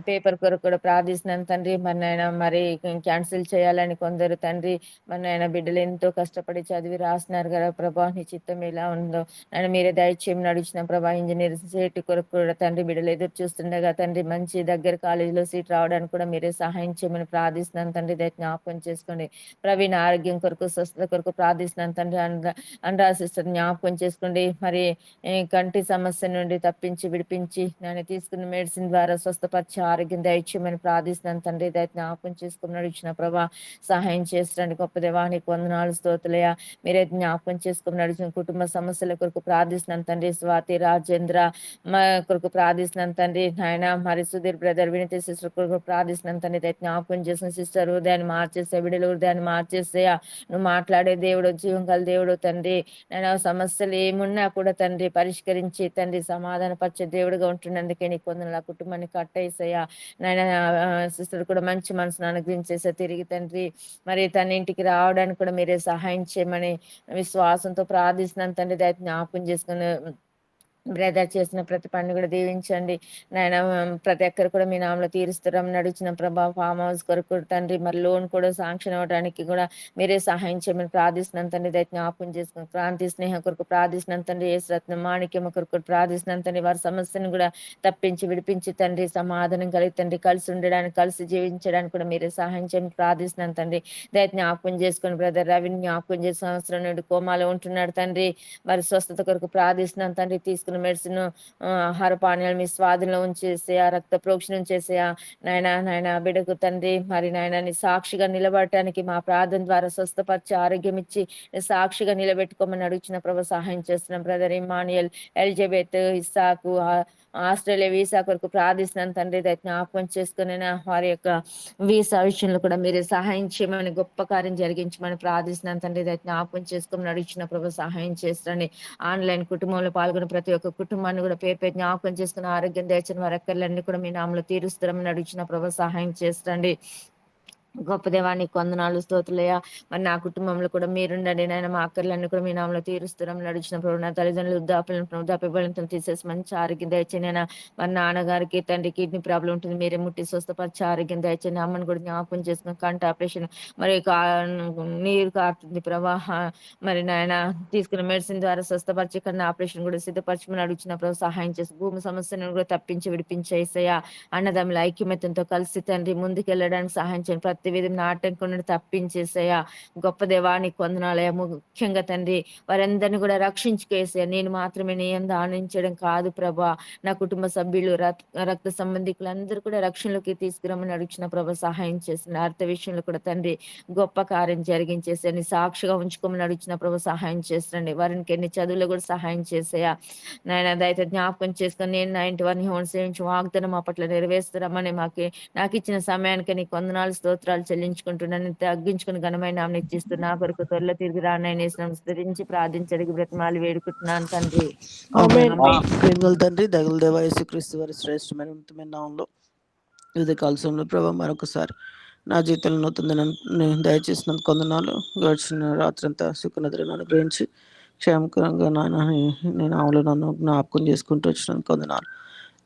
పేపర్ కొరకు కూడా ప్రార్థిస్తున్నాను తండ్రి. మరి నాయన మరి క్యాన్సిల్ చేయాలని కొందరు తండ్రి. మరి నాయన బిడ్డలు ఎంతో కష్టపడి చదివి రాస్తున్నారు కదా ప్రభా. నీ చిత్తం ఎలా ఉందో ఆయన మీరే దయచేయమని అడిగిన ప్రభా. ఇంజనీర్ సీట్ కొరకు కూడా తండ్రి బిడ్డలు ఎదురు చూస్తుండగా తండ్రి మంచి దగ్గర కాలేజీలో సీట్ రావడానికి కూడా మీరే సహాయం చేయమని ప్రార్థిస్తున్నాను తండ్రి. జ్ఞాపకం చేసుకోండి. ప్రవీణ్ ఆరోగ్యం కొరకు స్వస్థత కొరకు ప్రార్థిస్తున్నాను తండ్రి. అండ్రా సిస్టర్ జ్ఞాపకం చేసుకోండి. మరి కంటి సమస్య నుండి తప్పించి విడిపించి నేను తీసుకున్న మెడిసిన్ ద్వారా స్వస్థపరిచి ఆరోగ్యం దయచేయమని ప్రార్థిస్తున్నాను తండ్రి. జ్ఞాపకం చేసుకుని నడిచిన ప్రభా. సహాయం చేస్తాండి. గొప్ప దేవానికి వందనాలు స్తోత్రులయ్యా. మీరే జ్ఞాపకం చేసుకుని నడిచిన కుటుంబ సమస్యల కొరకు ప్రార్థిస్తున్నాను తండ్రి. స్వాతి రాజేంద్ర కొరకు ప్రార్థిస్తున్నాను తండ్రి. నాయన మరి సుధీర్ బ్రదర్ వినతి సిస్టర్ కొరకు ప్రార్థిస్తున్నాను తండ్రి. జ్ఞాపకం చేసిన సిస్టర్ హృదయాన్ని మార్చేసే విడుదల హృదయాన్ని మార్చేసేయా. నువ్వు మాట్లాడే దేవుడు, జీవం గల దేవుడు తండ్రి. నేను సమస్యలు ఏమున్నా కూడా తండ్రి పరిష్కరించి తండ్రి సమాధాన పరిచే దేవుడుగా ఉంటున్నందుకే నీ కొందరు ఆ కుటుంబాన్ని కట్టేసయ్యా. నాయన సిస్టర్ కూడా మంచి మనసును అనుగ్రహించేసా తిరిగి తండ్రి. మరి తన ఇంటికి రావడానికి కూడా మీరే సహాయం చేయమని విశ్వాసంతో ప్రార్థిస్తున్నాను తండ్రి. జ్ఞాపకం చేసుకుని బ్రదర్ చేసిన ప్రతి పని కూడా దీవించండి నాయన. ప్రతి ఒక్కరు కూడా మీ నామలో తీరుస్తారని నడిచిన ప్రభా. ఫామ్ హౌస్ కొరకు తండ్రి మరి లోన్ కూడా శాంక్షన్ అవ్వడానికి కూడా మీరే సహాయం చేయమని ప్రార్థిస్తున్నాను తండ్రి. జ్ఞాపకం చేసుకుని క్రాంతి స్నేహం కొరకు ప్రార్థిస్తున్నాను తండ్రి. రత్న మాణిక్యం కొరకు ప్రార్థిస్తున్నాను తండ్రి. వారి సమస్యను కూడా తప్పించి విడిపించి తండ్రి సమాధానం కలిగి తండ్రి కలిసి ఉండడానికి కలిసి జీవించడానికి కూడా మీరే సహాయం చేయమని ప్రార్థిస్తున్నాను తండ్రి. జ్ఞాపకం చేసుకుని బ్రదర్ రవిని జ్ఞాపకం చేసి సంవత్సరం నుండి కోమాలో ఉంటున్నాడు తండ్రి. మరి స్వస్థత కొరకు ప్రార్థిస్తున్నాను తండ్రి. తీసుకున్న మెడిసిన్ ఆహార పానీయాలు మీ స్వాధీనంలో ఉంచేసే ఆ రక్త ప్రోక్షణం చేసే నాయన బిడ్డకు తండ్రి. మరి నాయన నీ సాక్షిగా నిలబడటానికి మా ప్రార్థన ద్వారా స్వస్థపరిచి ఆరోగ్యం ఇచ్చి సాక్షిగా నిలబెట్టుకోమని అడుగుచిన ప్రభు సహాయం చేస్తున్నాం. బ్రదర్ ఇమానియల్ ఎలిజబెత్ ఇస్సాకు ఆస్ట్రేలియా వీసా కొరకు ప్రార్థిస్తున్నాను తండ్రి. జ్ఞాపకం చేసుకుని వారి యొక్క వీసా విషయంలో కూడా మీరు సహాయం చేయమని గొప్ప కార్యం జరిగించమని ప్రార్థిస్తున్నాను తండ్రి. జ్ఞాపకం చేసుకుని నడిచిన ప్రభు సహాయం చేస్తాండి. ఆన్లైన్ కుటుంబంలో పాల్గొన్న ప్రతి ఒక్క కుటుంబాన్ని కూడా పేరు జ్ఞాపకం చేసుకుని ఆరోగ్యం దయచిన వారి అక్కర్లన్నీ కూడా మీ నామలో తీరుస్తారని నడిచిన ప్రభు సహాయం చేస్తండి. గొప్ప దేవా నీకు వందనాలు స్తోత్రులయ్యా. మరి నా కుటుంబంలో కూడా మీరుండండి నాయన. మా అక్కర్లన్నీ కూడా మీ నామములో తీరుస్తున్నాం నడిచిన ప్రభు. నా తల్లిదండ్రులు వృద్ధాప్య బలంతో తీసేసి మంచి ఆరోగ్యం దయచేయండి నాయన. మరి నాన్నగారికి తండ్రి కిడ్నీ ప్రాబ్లం ఉంటుంది, మీరే ముట్టి స్వస్థపరిచి ఆరోగ్యం దయచేయండి. అమ్మని కూడా జ్ఞాపకం చేసుకుని కంటి ఆపరేషన్ మరి నీరు కారుతుంది ప్రవాహ మరి నాయన తీసుకున్న మెడిసిన్ ద్వారా స్వస్థపరిచి కన్నా ఆపరేషన్ కూడా సిద్ధపరచమని అడుగుతున్న ప్రభు. సహాయం చేసి భూమి సమస్యను కూడా తప్పించి విడిపించేసయ్యా. అన్నదమ్ముల ఐక్యమత్యంతో కలిసి తండ్రి ముందుకెళ్ళడానికి సహాయం చేయండి. ప్రతి విధం ఆటంకం నుండి తప్పించేసయ్యా. గొప్ప దేవా నీకు వందనాలయ్యా. ముఖ్యంగా తండ్రి వారందరినీ కూడా రక్షించుకేసయ్యా. నేను మాత్రమే నీ యందు ఆనందించడం కాదు ప్రభా, నా కుటుంబ సభ్యులు రక్త సంబంధికులందరూ కూడా రక్షణలోకి తీసుకురమ్మని అడుగుతున్న ప్రభా. సహాయం చేసిన అర్థ విషయంలో కూడా తండ్రి గొప్ప కార్యం జరిగించేసి అని సాక్షిగా ఉంచుకోమని అడుగుతున్న ప్రభు. సహాయం చేస్తుండీ. వారికి ఎన్ని చదువులు కూడా సహాయం చేసేయా నాయన. దయతో జ్ఞాపకం చేసుకొని నేను నా ఇంటి వారిని హోం సేవించి వాగ్దానం మా పట్ల నెరవేరుస్తారమ్మని నాకు ఇచ్చిన సమయానికి నీకు వందనాలు స్తోత్రాలు చెల్లించుకుంటున్నాను. తగ్గించుకుని ఘనమైన నామమున ఇచ్చిస్తూ నా కొరకు త్వరలో తిరిగి రానని స్తుతించి ప్రార్థించడానికి బ్రతిమాలి వేడుకుంటున్నాను తండ్రి. ఆమేన్. ఆమేన్. ప్రేమగల తండ్రి దగల దేవ యేసుక్రీస్తు వారి శ్రేష్టమైన ఉన్నతమైన నామంలో వివిధ కాల్సంలో ప్రభావ మరొకసారి నా జీవితంలో నూతన దయచేసినందుకు వందనాలు. గడిచిన రాత్రంతా సుఖనిద్రను అనుగ్రహించి క్షేమకరంగా నేను ఆవులు నన్ను జ్ఞాపకం చేసుకుంటూ వచ్చినందుకు వందనాలు.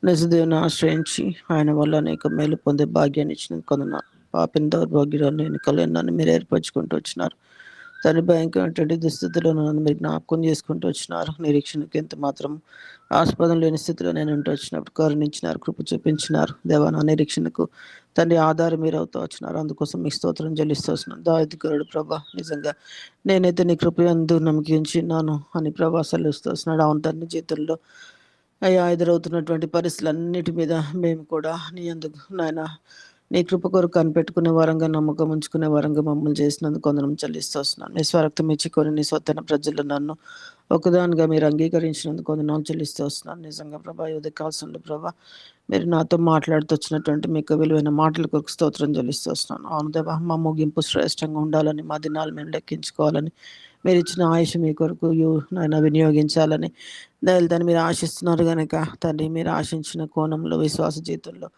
నిజదేవుని ఆశ్రయించి ఆయన వల్ల అనేక మేలు పొందే భాగ్యాన్ని ఇచ్చినందుకు వందనాలు. పాపిన దౌర్భాగ్యాన్ని ఎన్నికలు నన్ను మీరు ఏర్పరచుకుంటూ వచ్చినారు. తన భయంకరమైనటువంటి దుస్థితిలో నన్ను మీరు జ్ఞాపకం చేసుకుంటూ వచ్చినారు. నిరీక్షణకి ఎంత మాత్రం ఆస్పదం లేని స్థితిలో నేను ఉంటూ వచ్చినప్పుడు కరుణించినారు, కృప చూపించినారు. దేవా నా నిరీక్షణకు తండ్రి ఆధారం మీరు అవుతూ వచ్చినారు. అందుకోసం మీ స్తోత్రం చెల్లిస్తూ వస్తున్నాను. దావిదకుడు ప్రభా, నిజంగా నేనైతే నీ కృప యందు నమ్మకించున్నాను అని ప్రభా సెలవుస్తూ వస్తున్నాడు. అవును తండ్రి, జీవితంలో అయ్యా ఎదురవుతున్నటువంటి పరిస్థితులన్నిటి మీద మేము కూడా నీ అందుకు నాయన నీ కృప కొరకు కనిపెట్టుకునే వారంగా, నమ్మకం ఉంచుకునే వారంగా మమ్మల్ని చేసినందుకు కొందరం చెల్లిస్తూ వస్తున్నాను. నీ స్వరక్తం ఇచ్చుకొని నీ స్వతన ప్రజలు నన్ను ఒకదానిగా మీరు అంగీకరించినందుకు కొందరు చెల్లిస్తూ వస్తున్నాను. నిజంగా ప్రభా, యువత కాల్సంలో ప్రభా మీరు నాతో మాట్లాడుతూ వచ్చినటువంటి మీకు విలువైన మాటల కొరకు స్తోత్రం చెల్లిస్తూ వస్తున్నాను. అవును దేవా, మా ముగింపు శ్రేష్టంగా ఉండాలని, మా దినాలు మేము లెక్కించుకోవాలని, మీరు ఇచ్చిన ఆయుష్ మీ కొరకు నాయన వినియోగించాలని దాన్ని మీరు ఆశిస్తున్నారు కనుక తండ్రి, మీరు ఆశించిన కోణంలో విశ్వాస జీవితంలో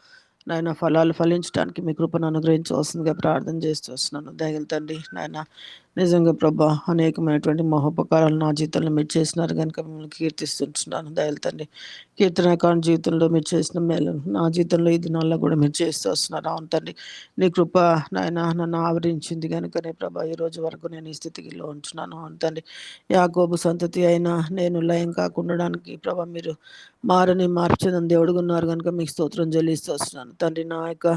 నాయన ఫలాలు ఫలించడానికి మీ కృపను అనుగ్రహించవలసిందిగా ప్రార్థన చేస్తూ వస్తున్నాను. దయగల తండ్రి నాయన, నిజంగా ప్రభా అనేకమైనటువంటి మహోపకారాలు నా జీవితంలో మీరు చేసినారు కనుక మిమ్మల్ని కీర్తిస్తుంటున్నాను. దయగల తండ్రి, కీర్తనకారుని జీవితంలో మీరు చేసిన మేలు నా జీవితంలో ఈ దినాల్లో కూడా మీరు చేస్తూ వస్తున్నారు. అవును తండ్రి, నీ కృప నాయన నన్ను ఆవరించింది కనుకనే ప్రభా ఈ రోజు వరకు నేను ఈ స్థితిలో ఉంటున్నాను. అవును తండ్రి, యాకోబు సంతతి అయినా నేను లయం కాకుండడానికి ప్రభా మీరు మార్చదని దేవుడుగా ఉన్నారు కనుక మీకు స్తోత్రం చెల్లిస్తూ వస్తున్నాను. తండ్రి, నా యొక్క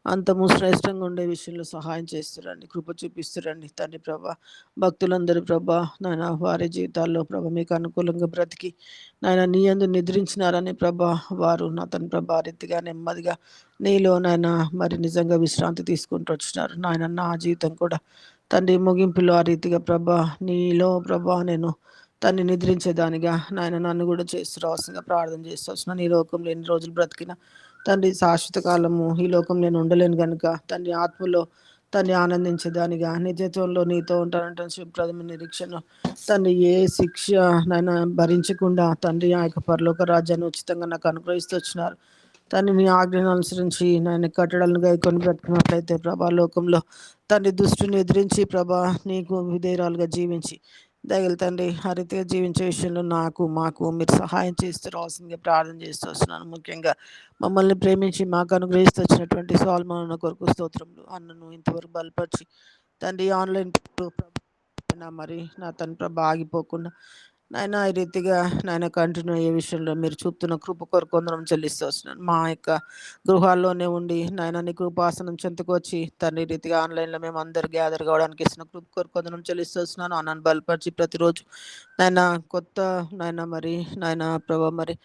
అంతము శ్రేష్టంగా ఉండే విషయంలో సహాయం చేస్తురండి, కృప చూపిస్తురండి. తండ్రి ప్రభా, భక్తులందరూ ప్రభా నాయన వారి జీవితాల్లో ప్రభా మీకు అనుకూలంగా బ్రతికి నాయన నీ యందు నిద్రించినారని ప్రభా వారు నా తన ప్రభా రీతిగా నెమ్మదిగా నీలో నాయన మరి నిజంగా విశ్రాంతి తీసుకుంటూ వచ్చినారు. నాయన నా జీవితం కూడా తండ్రి ముగింపులో ఆ రీతిగా ప్రభా నీలో ప్రభా నేను తన్ని నిద్రించేదానిగా నాయన నన్ను కూడా చేస్తూ రావాల్సిందిగా ప్రార్థన చేస్తూ వస్తున్నాను. ఈ లోకంలో ఎన్ని రోజులు బ్రతికిన తండ్రి శాశ్వత కాలము ఈ లోకం నేను ఉండలేను కనుక తండ్రి ఆత్మలో తండ్రి ఆనందించేదానిగా నిత్యత్వంలో నీతో ఉంటానంటే శుభ్రదమైన నిరీక్షణ తండ్రి ఏ శిక్ష నాయన భరించకుండా తండ్రి ఆ యొక్క పరలోక రాజ్యాన్ని ఉచితంగా నాకు అనుగ్రహిస్తూ వచ్చినారు. తండ్రి నీ ఆజ్ఞను అనుసరించి నాయన కట్టడాలను గాయకొని పెట్టుకున్నట్లయితే ప్రభా లోకంలో తండ్రి దుష్టుని ఎదిరించి ప్రభా నీకు విధేయురాలుగా జీవించి దయగల తండ్రి ఆ రీతిగా జీవించే విషయంలో మాకు మీరు సహాయం చేస్తూ రావాల్సిందిగా ప్రార్థన చేస్తూ వస్తున్నాను. ముఖ్యంగా మమ్మల్ని ప్రేమించి మాకు అనుగ్రహిస్తూ వచ్చినటువంటి సాల్మాన్ కొరకు స్తోత్రములు. అన్నను ఇంతవరకు బలపరిచి తండ్రి ఆన్లైన్ మరి నా తన ప్రభ ఆగిపోకుండా నాయన ఈ రీతిగా నాయన కంటిన్యూ అయ్యే విషయంలో మీరు చూపుతున్న కృప కొరకు కొందరం చెల్లిస్తూ వస్తున్నాను. మా యొక్క గృహాల్లోనే ఉండి నాయన నీ కృపాసనం చెంతకు వచ్చి తండ్రి రీతిగా ఆన్లైన్లో మేము అందరు గ్యాదర్ కావడానికి ఇస్తున్న కృప కొరకు కొందరం చెల్లిస్తూ వస్తున్నాను. అన్నను బలపరిచి ప్రతిరోజు నాయన కొత్త నాయన మరి నాయన ప్రభా మరి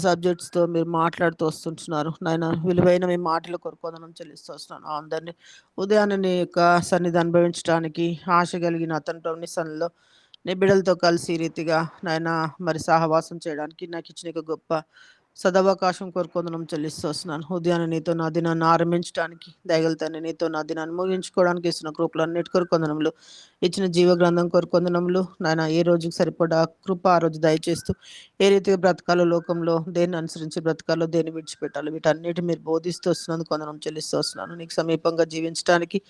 సబ్జెక్ట్స్తో మీరు మాట్లాడుతూ వస్తుంటున్నారు. నాయన విలువైన మీ మాటల కొరకు కొందరం చెల్లిస్తూ వస్తున్నాను. అందరినీ ఉదయాన్నే నీ యొక్క సన్నిధి అనుభవించడానికి ఆశ కలిగిన అతని ప్రభు సన్నిధిలో నీ బిడ్డలతో కలిసి ఈ రీతిగా నాయన మరి సహవాసం చేయడానికి నాకు ఇచ్చిన గొప్ప సదవకాశం కొరకు వందనం చెల్లిస్తూ వస్తున్నాను. ఉదయాన్నే నీతో నా దినాన్ని ఆరంభించడానికి, దయగల తండ్రి నీతో నా దినాన్ని ముగించుకోవడానికి ఇస్తున్న కృపలన్నిటి కొరకు వందనములు. ఇచ్చిన జీవ గ్రంథం కొరకు వందనములు. నాయన ఏ రోజుకి సరిపడా కృప ఆ రోజు దయచేస్తూ ఏ రీతిగా బ్రతకాలో, లోకంలో దేన్ని అనుసరించి బ్రతకాలో, దేన్ని విడిచిపెట్టాలో వీటన్నిటి మీరు బోధిస్తూ వస్తున్నందుకు వందనం చెల్లిస్తూ వస్తున్నాను. నీకు సమీపంగా జీవించడానికి,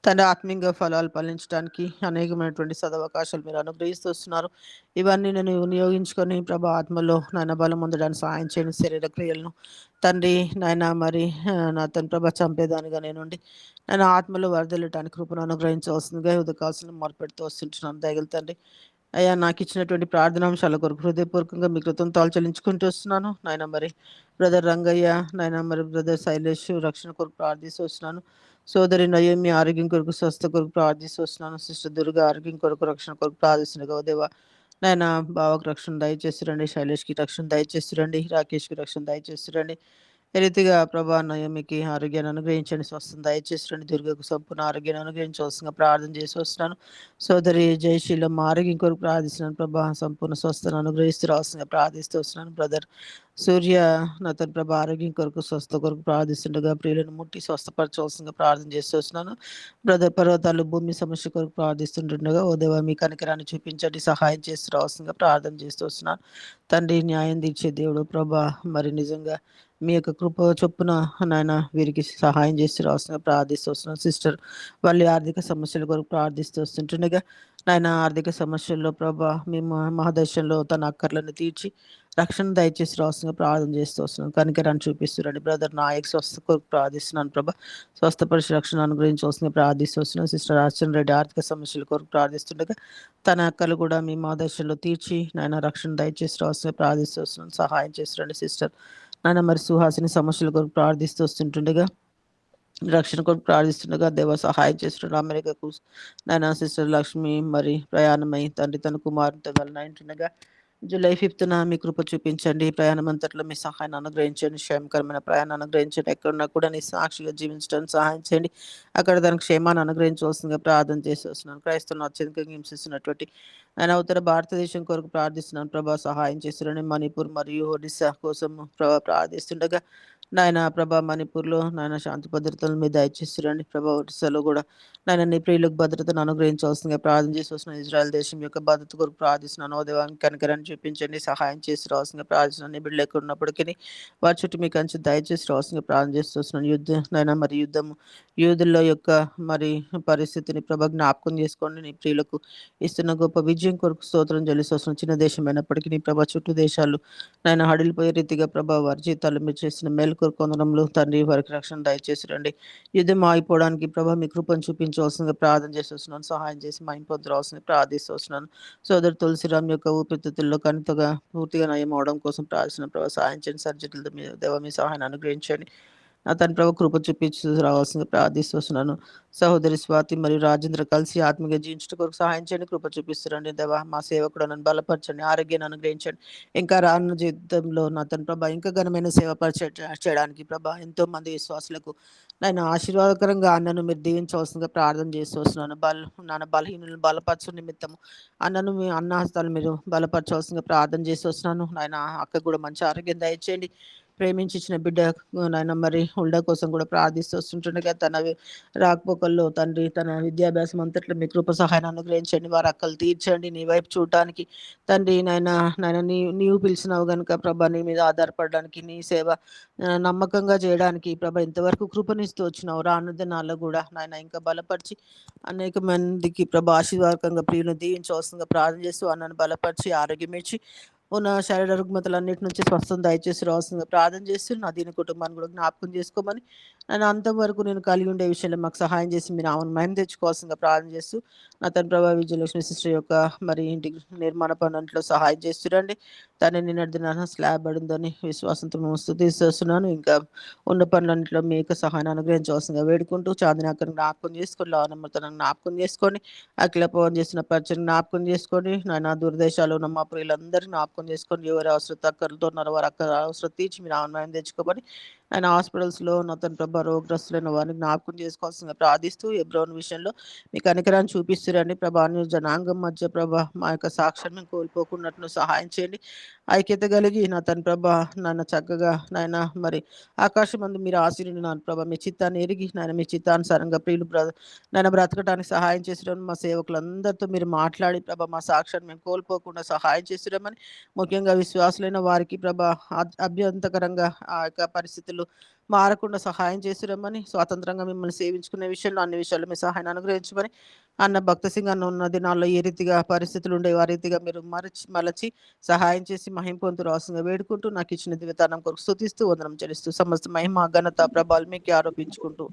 తండ్రి ఆత్మీయంగా ఫలాలు ఫలించడానికి అనేకమైనటువంటి సదవకాశాలు మీరు అనుగ్రహిస్తూ వస్తున్నారు. ఇవన్నీ నేను వినియోగించుకొని ప్రభా ఆత్మలో నాయన బలం పొందడానికి సహాయం చేయండి. శరీర క్రియలను తండ్రి నాయన మరి నా తన ప్రభ చంపేదానిగా నేనుండి నేను ఆత్మలో వరదలటానికి కృపను అనుగ్రహించవలసిందిగా ఉదకాల్సిన మొరపెడుతూ వస్తుంటున్నాను. దయగల తండ్రి అయ్యా నాకు ఇచ్చినటువంటి ప్రార్థనాంశాల కొరకు హృదయపూర్వకంగా మీ కృతజ్ఞతలు చెల్లించుకుంటూ వస్తున్నాను. నాయన మరి బ్రదర్ రంగయ్య, నాయన మరి బ్రదర్ శైలేష్ రక్షణ కొరకు ప్రార్థిస్తూ వస్తున్నాను. సోదరి నయోమి ఆరోగ్యం కొరకు, స్వస్థ కొరకు ప్రార్థిస్తూ వస్తున్నాను. సిస్టర్ దుర్గా ఆరోగ్యం కొరకు, రక్షణ కొరకు ప్రార్థిస్తుండగా దేవా నాయన బావకు రక్షణ దయచేస్తురండి, శైలేష్కి రక్షణ దయచేస్తురండి, రాకేష్కి రక్షణ దయచేస్తురండి. ఏ రీతిగా ప్రభా నయోమికి ఆరోగ్యాన్ని అనుగ్రహించండి, స్వస్థం దయచేస్తురండి, దుర్గకు సంపూర్ణ ఆరోగ్యాన్ని అనుగ్రహించవలసిందిగా ప్రార్థన చేసి వస్తున్నాను. సోదరి జయశీలం ఆరోగ్యం కొరకు ప్రార్థిస్తున్నాను. ప్రభా సంపూర్ణ స్వస్థను అనుగ్రహిస్తూ రావాల్సిందిగా ప్రార్థిస్తూ వస్తున్నాను. బ్రదర్ సూర్య నతన్ ప్రభ ఆరోగ్యం కొరకు, స్వస్థ కొరకు ప్రార్థిస్తుండగా ప్రియులను ముట్టి స్వస్థపరచవలసిందిగా ప్రార్థన చేస్తూ వస్తున్నాను. బ్రదర్ పర్వతాలు భూమి సమస్య కొరకు ప్రార్థిస్తుండగా ఓ దేవా మీ కనికరాన్ని చూపించండి, సహాయం చేస్తూ రావాల్సిందిగా ప్రార్థన చేస్తూ వస్తున్నాను. తండ్రి న్యాయం తీర్చే దేవుడు ప్రభా మరి నిజంగా మీ యొక్క కృప చొప్పున నాయన వీరికి సహాయం చేస్తూ రావాల్సిందిగా ప్రార్థిస్తూ వస్తున్నాను. సిస్టర్ వాళ్ళ ఆర్థిక సమస్యల కొరకు ప్రార్థిస్తూ వస్తుంటుండగా నాయన ఆర్థిక సమస్యల్లో ప్రభా మీ మహాదర్శనంలో తన అక్కర్లను తీర్చి రక్షణ దయచేసి రావాల్సిందిగా ప్రార్థన చేస్తూ వస్తున్నాను. కనికరాన్ని చూపిస్తున్నాడు. బ్రదర్ నాయక్ స్వస్థ కొరకు ప్రార్థిస్తున్నాను. ప్రభా స్వస్థపరిచి రక్షణ అనుగ్రహించవలసిందిగా ప్రార్థిస్తూ వస్తున్నాను. సిస్టర్ అర్చన రెడ్డి ఆర్థిక సమస్యల కొరకు ప్రార్థిస్తుండగా తన అక్కలు కూడా మీ మహాదర్శనంలో తీర్చి నాయన రక్షణ దయచేసి రావాల్సిందిగా ప్రార్థిస్తూ వస్తున్నాను. సహాయం చేస్తున్నాడు. సిస్టర్ నాయన మరి సుహాసిని సమస్యల కొరకు ప్రార్థిస్తూ వస్తుంటుండగా రక్షణ కొరకు ప్రార్థిస్తుండగా దేవ సహాయం చేస్తున్నాడు. అమెరికాకు నాయన సిస్టర్ లక్ష్మి మరి ప్రయాణమై తండ్రి తన కుమారునితో వెళ్ళినట్టుగా జూలై 5th మీ కృప చూపించండి. ప్రయాణం అంతట్లో మీ సహాయాన్ని అనుగ్రహించండి. క్షేమకరమైన ప్రయాణాన్ని అనుగ్రహించండి. ఎక్కడున్నా కూడా నీ సాక్షిగా జీవించడానికి సహాయం చేయండి. అక్కడ దానికి క్షేమాన్ని అనుగ్రహించవలసిందిగా ప్రార్థన చేసి వస్తున్నాను. క్రైస్తవులను అత్యధికంగా హింసిస్తున్నటువంటి ఆయన ఉత్తర భారతదేశం కొరకు ప్రార్థిస్తున్నాను. ప్రభా సహాయం చేస్తున్నాను. మణిపూర్ మరియు ఒడిశా కోసం ప్రభా ప్రార్థిస్తుండగా నాయన ప్రభా మణిపూర్లో నాయన శాంతి భద్రతలు మీద దయచేస్తురండి. ప్రభా ఒడిశాలో కూడా నాయన నీ ప్రియులకు భద్రతను అనుగ్రహించవలసిందిగా ప్రార్థన చేసి వస్తున్నాను. ఇజ్రాయెల్ దేశం యొక్క భద్రత కొరకు ప్రార్థిస్తున్నాను. ఓ దేవానికి కనికరాన్ని చూపించండి, సహాయం చేసి రావాల్సిందిగా ప్రార్థిస్తున్నాను. నీ బిడ్డలు ఎక్కడ ఉన్నప్పటికీ వారి చుట్టూ మీకు కంచి దయచేసి రావాల్సిందిగా ప్రార్థన చేస్తూ వస్తున్నాను. నాయన మరి యుద్ధము యూదుల యొక్క మరి పరిస్థితిని ప్రభా జ్ఞాపకం చేసుకోండి. నీ ప్రియులకు ఇస్తున్న గొప్ప విజయం కొరకు స్తోత్రం చెల్లిస్తూ వస్తున్నాను. చిన్న దేశం అయినప్పటికీ నీ ప్రభా చుట్టూ దేశాలు నాయన హడిలిపోయే రీతిగా ప్రభా వారి జీవితాలు మీరు చేసిన మేలు కొరకు వందనములు తండ్రి. వారికి రక్షణ దయచేసి రండి. యుద్ధం ఆగిపోవడానికి ప్రభా మీ కృపను చూపించవలసిందిగా ప్రార్థన చేసి వస్తున్నాను. సహాయం చేసి మా ఇంటి రావాల్సింది ప్రార్థిస్తూ వస్తున్నాను. సోదరు తులసిరామ్ యొక్క ఊపిరితిత్తుల్లో కణితగా పూర్తిగా నయం అవడం కోసం ప్రార్థిస్తున్న ప్రభా సహాయం చేయండి. సర్జరీలతో మీ దేవ మీ సహాయాన్ని అనుగ్రహించండి. తన ప్రభు కృప చూపించి రావాల్సిందిగా ప్రార్థిస్తూ వస్తున్నాను. సహోదరి స్వాతి మరియు రాజేంద్ర కలిసి ఆత్మీయ జీవించడం కొరకు సహాయం చేయండి. కృప చూపిస్తున్నాండి దేవా. మా సేవకుడు నన్ను బలపరచండి, ఆరోగ్యాన్ని అనుగ్రహించండి. ఇంకా రానున్న జీవితంలో నా తన ప్రభా ఇంకా ఘనమైన సేవ చేయడానికి ప్రభా ఎంతో మంది విశ్వాసులకు నేను ఆశీర్వాదకరంగా అన్నను మీరు దీవించవలసిందిగా ప్రార్థన చేస్తూ వస్తున్నాను. నాన్న బలహీనులను బలపరచు నిమిత్తము అన్నను మీ అన్న హస్తాలు మీరు బలపరచవలసిందిగా ప్రార్థన చేస్తూ వస్తున్నాను. నాయన అక్క కూడా మంచి ఆరోగ్యం దయచేయండి. ప్రేమించిన బిడ్డ నాయన మరి హుల్డా కోసం కూడా ప్రార్థిస్తూ వస్తుంటుండగా తన రాకపోకల్లో తండ్రి తన విద్యాభ్యాసం అంతట్లో మీ కృప సహాయాన్ని అనుగ్రహించండి. వారి అక్కలు తీర్చండి. నీ వైపు చూడటానికి తండ్రి నాయన నీవు పిలిచినావు కనుక ప్రభా నీ మీద ఆధారపడడానికి నీ సేవ నమ్మకంగా చేయడానికి ప్రభా ఇంతవరకు కృపనిస్తూ వచ్చినావు. రానున్న దినాల్లో కూడా నాయన ఇంకా బలపరిచి అనేక మందికి ప్రభా ఆశీర్వాదకంగా ప్రియులను దీవించవలసిందిగా ప్రార్థన చేస్తూ అన్నను బలపరిచి ఆరోగ్యం ఇచ్చి ఉన్న శారీర రుగ్మతలన్నిటి నుంచి స్వస్థం దయచేసి రావాల్సిందిగా ప్రార్థన చేస్తూ నా దీని కుటుంబాన్ని కూడా జ్ఞాపకం చేసుకోమని నేను అంతవరకు నేను కలిగి ఉండే విషయంలో మాకు సహాయం చేసి మీరు ఆమెను మహిమ తెచ్చుకోవాల్సిందిగా ప్రార్థన చేస్తూ నా తన ప్రభా విజయలక్ష్మి సిస్టర్ యొక్క మరి ఇంటి నిర్మాణ పనులలో సహాయం చేస్తురండి. తను నిన్నటి దినాన స్లాబ్ పడిందని విశ్వాసంతో స్తుతిస్తున్నాను. ఇంకా ఉన్న పనులన్నింటిలో మీ యొక్క సహాయాన్ని అనుగ్రహించవలసిందిగా వేడుకుంటూ చాందినాకను జ్ఞాపకం చేసుకొని లావనమ్మతను జ్ఞాపకం చేసుకొని అఖిల పవన్ చేసిన పరిచయం జ్ఞాపకం చేసుకొని నా దూరదేశాలు ఉన్న మా ప్రియులందరినీ జ్ఞాపకం చేసుకొని ఎవరి అవసరం తక్కలతో ఉన్నారు వారు అక్కడ అవసరం తీర్చి మీరు ఆన్లైన్ తెచ్చుకోమని ఆయన హాస్పిటల్స్లో నా తన ప్రభా రోగగ్రస్తులైన వారిని జ్ఞాపకం చేసుకోవాల్సిందిగా ప్రార్థిస్తూ ఎబ్రోన్ విషయంలో మీకు కనికరాన్ని చూపిస్తురండి ప్రభా. అన్ని జనాంగం మధ్య ప్రభా మా యొక్క సాక్ష్యం మేము కోల్పోకున్నట్లు సహాయం చేయండి. ఐక్యత కలిగి నా తన ప్రభా నాయన చక్కగా నాయన మరి ఆకాశం మందు మీరు ఆశీర్వదించినారు ప్రభా. మీ చిత్తాన్ని ఎరిగి నాయన మీ చిత్తానుసారంగా ప్రియులు నాయన బ్రతకడానికి సహాయం చేసిరని మా సేవకులందరితో మీరు మాట్లాడి ప్రభా మా సాక్ష్యాన్ని మేము కోల్పోకుండా సహాయం చేసిరమని, ముఖ్యంగా విశ్వాసులైన వారికి ప్రభా అభ్యంతకరంగా ఆ యొక్క పరిస్థితులు మారకుండా సహాయం చేసిరమ్మని, స్వాతంత్రంగా మిమ్మల్ని సేవించుకునే విషయంలో అన్ని విషయాల్లో మీ సహాయాన్ని అనుగ్రహించమని, అన్న భక్త సింగ్ అన్న ఉన్న దినాల్లో ఏ రీతిగా పరిస్థితులు ఉండేవి ఆ రీతిగా మీరు మలచి సహాయం చేసి మహిమ పొందుతూ రాసుగా వేడుకుంటూ నాకు ఇచ్చిన దివ్యతానం కొరకు స్తుతిస్తూ వందనం చెల్లిస్తూ సమస్త మహిమ ఘనత ప్రభావాలు మీకు ఆరోపించుకుంటూ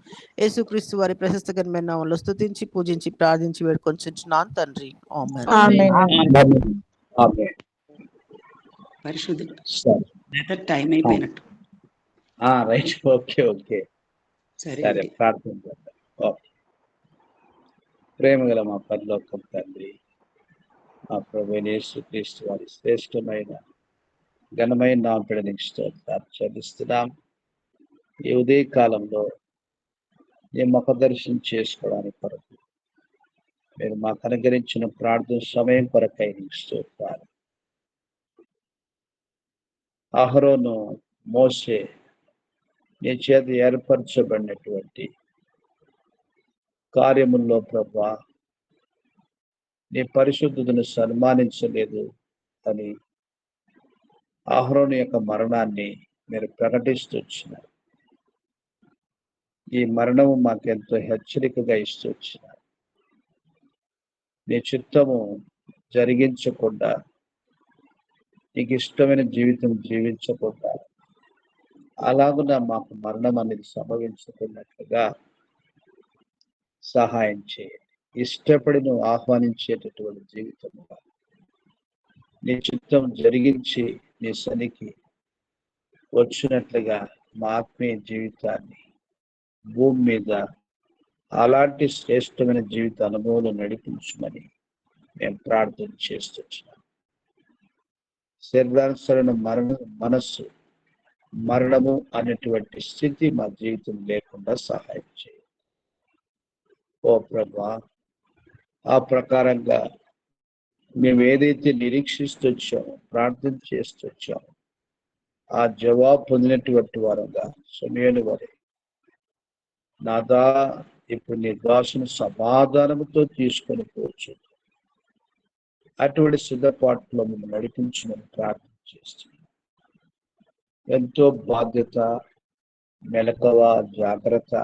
యేసుక్రీస్తు వారి ప్రశస్త ఘనమైన నామములో స్తుతించి పూజించి ప్రార్థించి వేడుకొంచున్నాను తండ్రి. ఆమేన్. ఆమేన్. పరిశుద్ధుడు సరే. టైం అయిపోయినట్టు. రైట్. ఓకే. సరే సరే, ప్రార్థన చేద్దాం. ఓకే. ప్రేమగల మా పరలోకం తండ్రి, మా ప్రభువైన యేసుక్రీస్తు వారి శ్రేష్టమైన ఘనమైన నామమున నీకు స్తోత్రాలు చెల్లిస్తున్నాం. ఈ ఉదయ కాలంలో నీ ముఖ దర్శనం చేసుకోవడానికి కొరకు మీరు మాకు అనుగ్రహించిన ప్రార్థన సమయం కొరకై నీకు స్తోత్రాలు. అహరోను, మోషే నీ చేత ఏర్పరచబడినటువంటి కార్యముల్లో ప్రభా నీ పరిశుద్ధతను సన్మానించలేదు అని అహరోను యొక్క మరణాన్ని మీరు ప్రకటిస్తూ వచ్చినారు. ఈ మరణము మాకెంతో హెచ్చరికగా ఇస్తూ వచ్చినారు. నీ చిత్తము జరిగించకుండా, నీకు ఇష్టమైన జీవితం జీవించకుండా, అలాగున మాకు మరణం అనేది సంభవించుకున్నట్లుగా సహాయం చేయండి. ఇష్టపడి నువ్వు ఆహ్వానించేటటువంటి జీవితముగా నీ చిత్తం జరిగించి నీ సనికి వచ్చినట్లుగా మా ఆత్మీయ జీవితాన్ని భూమి మీద అలాంటి శ్రేష్టమైన జీవిత అనుభవాలు నడిపించమని మేము ప్రార్థన చేస్తున్నాం. శరీరానుసరణ మనస్సు మరణము అనేటువంటి స్థితి మా జీవితం లేకుండా సహాయం చేయండి. ఓ ప్రభా, ఆ ప్రకారంగా మేము ఏదైతే నిరీక్షిస్తూ వచ్చామో, ప్రార్థన చేస్తూ వచ్చామో, ఆ జవాబు పొందినటువంటి వారుగా సమయాన్ని వరే నాదా ఇప్పుడు నీ దాసుని సమాధానంతో తీసుకొని పోవచ్చు. అటువంటి సిద్ధపాట్లో మేము నడిపించమని ప్రార్థన చేస్తున్నాం. ఎంతో బాధ్యత, మెలకువ, జాగ్రత్త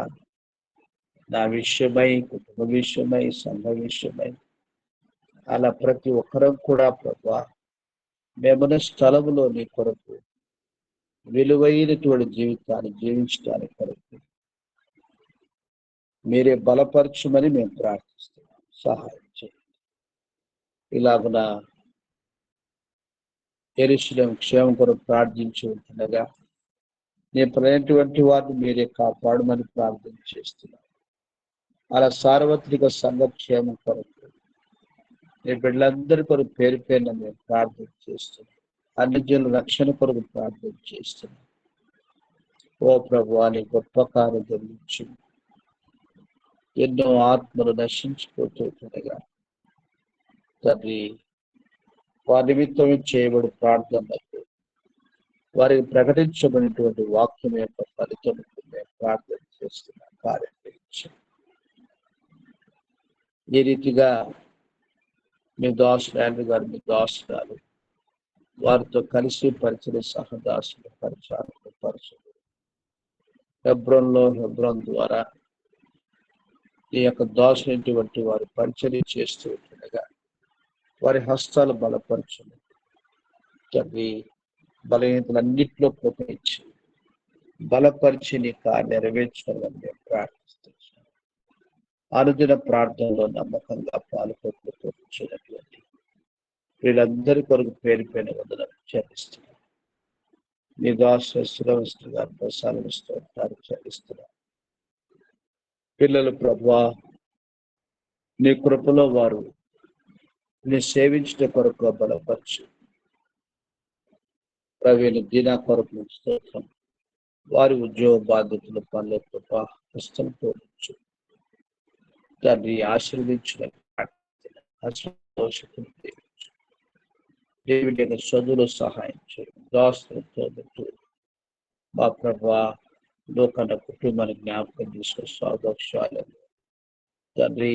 నా విషయమై, కుటుంబ విషయమై, సంఘ విషయమై, అలా ప్రతి ఒక్కరం కూడా ప్రభా మేమున్న స్థలములో నీ కొరకు విలువైనటువంటి జీవితాన్ని జీవించడానికి కొరకు మీరే బలపరచమని మేము ప్రార్థిస్తున్నాం. సహాయం చేయండి. ఇలాగున యెరూషలేము క్షేమం కొరకు ప్రార్థించి ఉంటుండగా నీ ప్రయటువంటి వారిని మీరే కాపాడమని ప్రార్థన చేస్తున్నాం. అలా సార్వత్రిక సంఘ క్షేమం కొరకు నీ బిడ్డలందరి కొరకు పేరు పేరున మేము ప్రార్థన చేస్తున్నాం. అన్ని జనుల రక్షణ కొరకు ప్రార్థన చేస్తున్నాం. ఓ ప్రభువా, నీ గొప్ప కార్యం జరిగించు. ఎన్నో ఆత్మలు నశించిపోతుండగా తండ్రి, వారి నిమిత్తం చేయబడి ప్రార్థనలకు వారికి ప్రకటించబడినటువంటి వాక్యం యొక్క ఫలితం మేము ప్రార్థన చేస్తున్నాం. కార్యం చేయించు. ఈ రీతిగా మీ దాసులు గారు, మీ దాసురాలు వారితో కలిసి పరిచయ సహదాసులు, పరిచారకులు, పరచులు హెబ్రోన్ ద్వారా ఈ యొక్క దాసులైనటువంటి వారు పరిచర్య చేస్తూ ఉంటుండగా వారి హస్తాలు బలపరచును తండ్రి. బలహీనతలన్నింటిలో ప్రకటించి బలపరిచి నీ కార్యం నెరవేర్చాలని మేము ప్రార్థిస్తున్నాం. అనుదిన ప్రార్థనలో నమ్మకంగా పాల్గొనటువంటి వీళ్ళందరి కొరకు పేరు పైన వందనాలు చెల్లిస్తున్నాం. నీ దాసు గారు ప్రసాదిస్తూ చెల్లిస్తున్నాం. పిల్లలు ప్రభువా, నీ కృపలో వారు నీ సేవించిన కొరకు బలపరచు. ప్రవీణ దీనా కొరకు స్తోత్రం. వారి ఉద్యోగ బాధ్యతలు పనులతో కష్టంతో తండ్రి ఆశీర్వదించిన దేవుడి యొక్క చదువులో సహాయం చేయండి. దాస్తులతో మా ప్రభా లోకన్న కుటుంబాన్ని జ్ఞాపకం చేసుకుని స్వాదోక్షాలను తండ్రి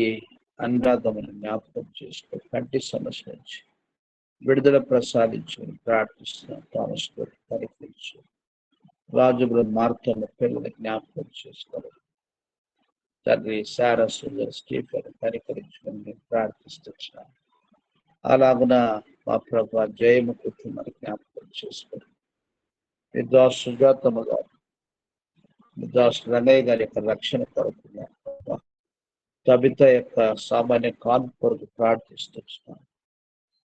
అనురాధమును జ్ఞాపకం చేసుకో కంటి సమస్య నుంచి విడుదల ప్రసాదించని ప్రార్థిస్తున్నాం. థామస్ కనికరించు రాజుల మార్గంలో పిల్లల జ్ఞాపకం చేసుకోవాలి తండ్రి. సారా సుందర్ స్టీఫెన్ కనికరించుకొని మేము ప్రార్థిస్తున్నాం. అలాగున మా ప్రభా జయము కుటుంబాన్ని జ్ఞాపకం చేసుకోండి. విద్వాస్ సుజాతమ్మ గారు, విద్వాస్ రంగయ్య గారి యొక్క రక్షణ కొరకు కవిత యొక్క సామాన్య కాన్పు కొరకు ప్రార్థిస్తున్నాం.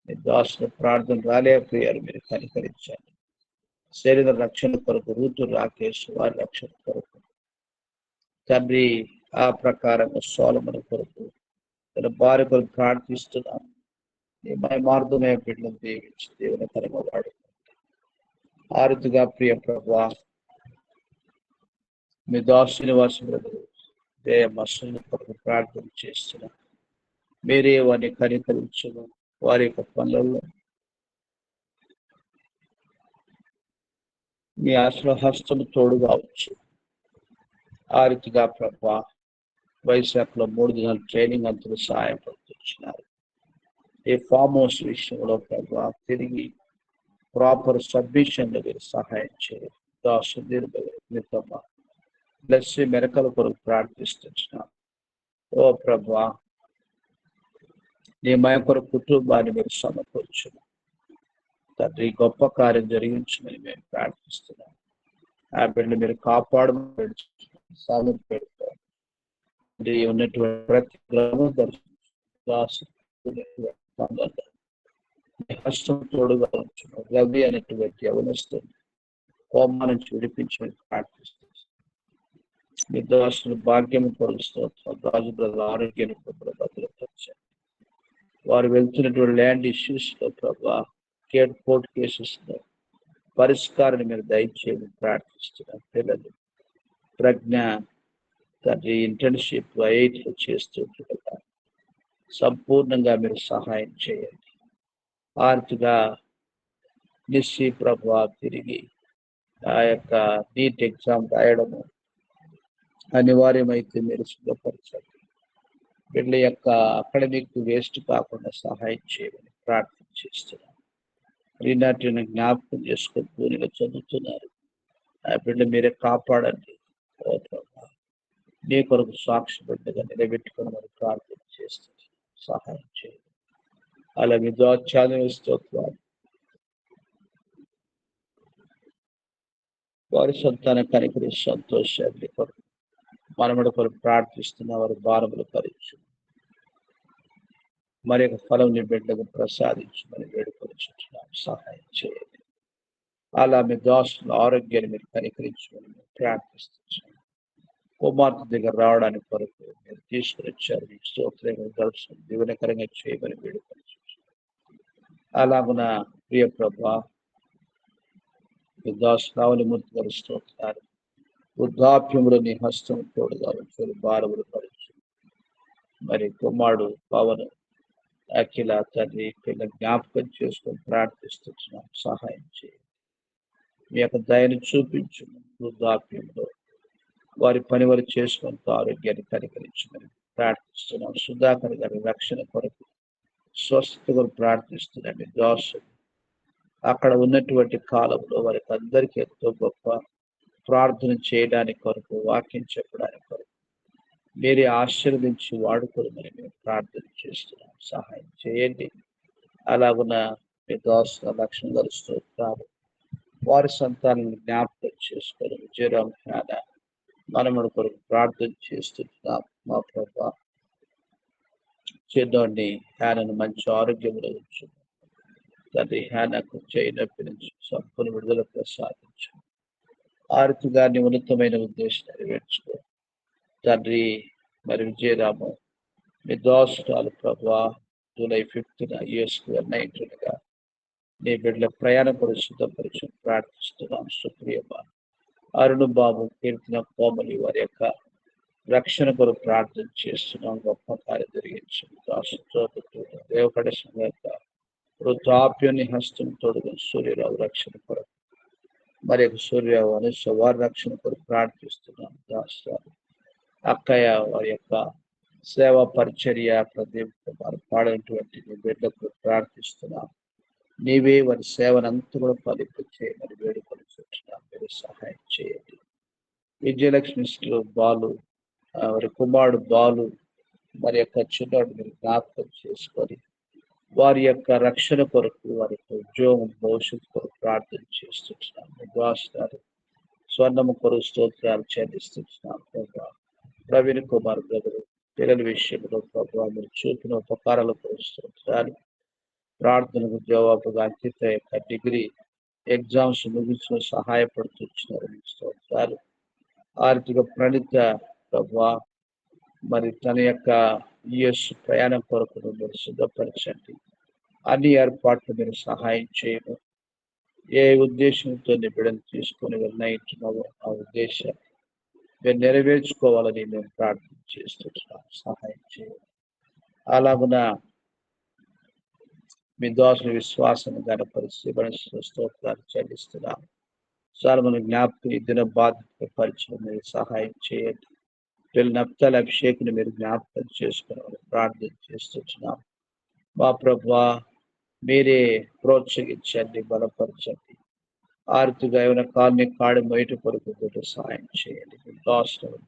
విద్వాసుల ప్రార్థన రాలేకపోయారు, మీరు కనికరించండి. శరీర రక్షణ కొరకు రూతు రాకేష్ వారి రక్షణ కొరకు తండ్రి ఆ ప్రకారంగా సోలమన్ కొరకు తన భార్య కొరకు ప్రార్థిస్తున్నాం. మార్గమే బిడ్డను దీవించి దేవుని కరమవాడు ఆరుతుగా ప్రియ ప్రభా మీ దాసు శ్రీనివాసరావు దేయ మసలు కొరకు ప్రార్థన చేస్తున్నాం. మీరే వారిని కనికరించను. వారి యొక్క పనులలో మీ హస్తము తోడుగా వచ్చు. ఆ రీతిగా ప్రభా వైశాఖలో 3 దినాలు ట్రైనింగ్ అంతా సహాయపడుతున్నారు. ఈ ఫామ్ హౌస్ విషయంలో ప్రభా తిరిగి ప్రాపర్ సబ్మిషన్ మీరు సహాయం చేయాలి. దాసు నిర్భయ బ్లెస్ మెరకల కొరకు ప్రార్థిస్తున్నాం. ఓ ప్రభా నీ మయ కొరకు కుటుంబాన్ని మీరు సమకూర్చు తండ్రి. గొప్ప కార్యం జరిగించమని మేము ప్రార్థిస్తున్నాం. ఆ బిడ్డలు మీరు కాపాడమని పెడతారు. ఉన్నటువంటి ప్రతి గ్రామం కష్టం తోడుగా ఉంచున్నాం. రవి అనేటువంటి యవనస్తుని కోమా నుంచి విడిపించమని ప్రార్థిస్తున్నాం. నిర్దోషులు భాగ్యం కొలుస్తూ రాజు బ్రదర్ ఆరోగ్యాన్ని భద్రపరిచారు. వారు వెళ్తున్నటువంటి ల్యాండ్ ఇష్యూస్ లో ప్రభా కోర్టు కేసెస్ లో పరిష్కారాన్ని మీరు దయచేయమని ప్రార్థిస్తున్నాం. పిల్లలు ప్రజ్ఞ తండ్రి ఇంటర్న్షిప్ 8 చేస్తుండగా సంపూర్ణంగా మీరు సహాయం చేయండి. ఆర్థిగా నిశ్చి ప్రభా తిరిగి ఆ యొక్క నీట్ ఎగ్జామ్ రాయడము అనివార్యమైతే మీరు సిద్ధపరచండి. వీళ్ళ యొక్క అకాడమిక్ వేస్ట్ కాకుండా సహాయం చేయమని ప్రార్థన చేస్తున్నాం. రీనాటిని జ్ఞాపకం చేసుకొని పూర్తిగా చదువుతున్నారు. ఆ బిడ్డ మీరే కాపాడండి. నీ కొరకు సాక్షి బిడ్డగా నిలబెట్టుకుని మరి ప్రార్థన చేస్తుంది. సహాయం చేయండి. అలాగే స్తోత్రాలు వారి సొంతాన్ని కనికరి సంతోషాన్ని కొరకు మనముడి కొరకు ప్రార్థిస్తున్న వారి భారములు భరించు. మరి యొక్క ఫలం నీ బిడ్డకు ప్రసాదించమని వేడుకొనిచున్నాం. సహాయం చేయండి. అలా మీ దాసుల ఆరోగ్యాన్ని మీరు కనికరించమని మేము ప్రార్థిస్తున్నాం. కుమార్తె దగ్గర రావడానికి కొరకు మీరు తీసుకుని వచ్చారు. మీకు స్తోత్రంగా గడుచు దీవెనకరంగా చేయమని వేడుకొనిచున్నాం. అలాగున ప్రియ ప్రభా మీ దాసురావుని మూర్తి గారు స్తోత్రాలు. వృద్ధాప్యములు నీ హస్తం తోడుగా వచ్చి భారములు పరచు. మరి కుమారుడు పవన్ అఖిల తండ్రి పిల్ల జ్ఞాపకం చేసుకొని ప్రార్థిస్తున్నాం. సహాయం చేయండి. మీ యొక్క దయను చూపించు. వృద్ధాప్యంలో వారి పని వారు చేసుకుని ఆరోగ్యాన్ని కనికరించమని ప్రార్థిస్తున్నాం. సుధాకర్ గారి రక్షణ కొరకు స్వస్థత కొరకు ప్రార్థిస్తున్నాం. దాసు అక్కడ ఉన్నటువంటి కాలంలో వారికి అందరికీ ఎంతో గొప్ప ప్రార్థన చేయడానికి కొరకు వాక్యం చెప్పడానికి కొరకు మీరే ఆశీర్వదించి వాడుకోమని మేము ప్రార్థన చేస్తున్నాం. సహాయం చేయండి. అలాగున్న మీ దాసు లక్ష్మణ గలుస్తున్నారు. వారి సంతానాన్ని జ్ఞాపకం చేసుకొని విజయరామ్ హ్యాన మనముడి కొరకు ప్రార్థన చేస్తున్నాం. మా ప్రభా చిన్నోడిని హ్యానను మంచి ఆరోగ్యంలో ఉంచు తండ్రి. హ్యానకు చేయనప్పటి నుంచి సంపూర్ణ విడుదల ప్రసాదించు. ఆర్థిగా ఉన్నతమైన ఉద్దేశం నెరవేర్చుకో తండ్రి. మరి విజయరాము మీ దాసురాలు ప్రభా జూలై 5th గా నీ బిడ్డల ప్రయాణం కూడా సిద్ధపరిచి ప్రార్థిస్తున్నాం. సుప్రియమా అరుణ్ బాబు, కీర్తన కోమలి వారి యొక్క రక్షణ కొరకు ప్రార్థన చేస్తున్నాం. గొప్ప కార్యం జరిగించండి. దేవపడ యొక్క వృద్ధాప్యాన్ని హస్తం తోడుగా సూర్యరావు రక్షణ కొరకు, మరి సూర్యరావు అనుష వారి రక్షణ కొరకు ప్రార్థిస్తున్నాం. దాస్తారు అక్కయ్య వారి యొక్క సేవా పరిచర్య ప్రదీప్ కుమార్ పాడినటువంటి నీ బిడ్డకు ప్రార్థిస్తున్నాం. నీవే వారి సేవనంతా కూడా ఫలింపు చేయమని వేడుకొని చూస్తున్నాం. మీరు సహాయం చేయండి. విజయలక్ష్మి బాలు, వారి కుమారుడు బాలు మరి యొక్క చిన్నాడు మీరు జ్ఞాపకం చేసుకొని వారి యొక్క రక్షణ కొరకు, వారి యొక్క ఉద్యోగం భవిష్యత్తు కొరకు ప్రార్థన చేస్తున్నాం. దాస్తారు స్వర్ణము కొరకు స్తోత్రాలు చెల్లిస్తున్నాం. ప్రవీణ్ కుమార్ బ్రదరు పిల్లల విషయంలో ప్రభావ మీరు చూపిన ఉపకారాల కొరకు స్తోత్రాలు. ప్రార్థనకు జవాబుగా అంకిత యొక్క డిగ్రీ ఎగ్జామ్స్ ముగించిన సహాయపడుతున్నారు. స్తోత్రాలు. ఆర్థిక ప్రణిత ప్రభా మరి తన యొక్క యుఎస్ ప్రయాణం కొరకు మీరు సిద్ధపరచండి. అన్ని ఏర్పాట్లు మీరు సహాయం చేయము. ఏ ఉద్దేశంతో బిడ్డను తీసుకొని నిర్ణయించున్నావో ఆ ఉద్దేశాన్ని మీరు నెరవేర్చుకోవాలని మేము ప్రార్థన చేస్తున్నాం. సహాయం చేయండి. అలాగున మీ దోషుల విశ్వాసాన్ని గణపరిచి స్తోత్రాలు చెల్లిస్తున్నాం. చాలా మన జ్ఞాపకం ఈ దిన బాధ్యత పరిచయం మీరు సహాయం చేయండి. వీళ్ళ నప్తాల అభిషేకుని మీరు జ్ఞాపకం చేసుకుని ప్రార్థన చేస్తున్నాం. మా ప్రభువా మీరే ప్రోత్సహించండి, బలపరచండి. ఆర్థిక ఏమైనా కాలనీ కాడి బయట కొరకు సహాయం చేయండి. దాస్తులు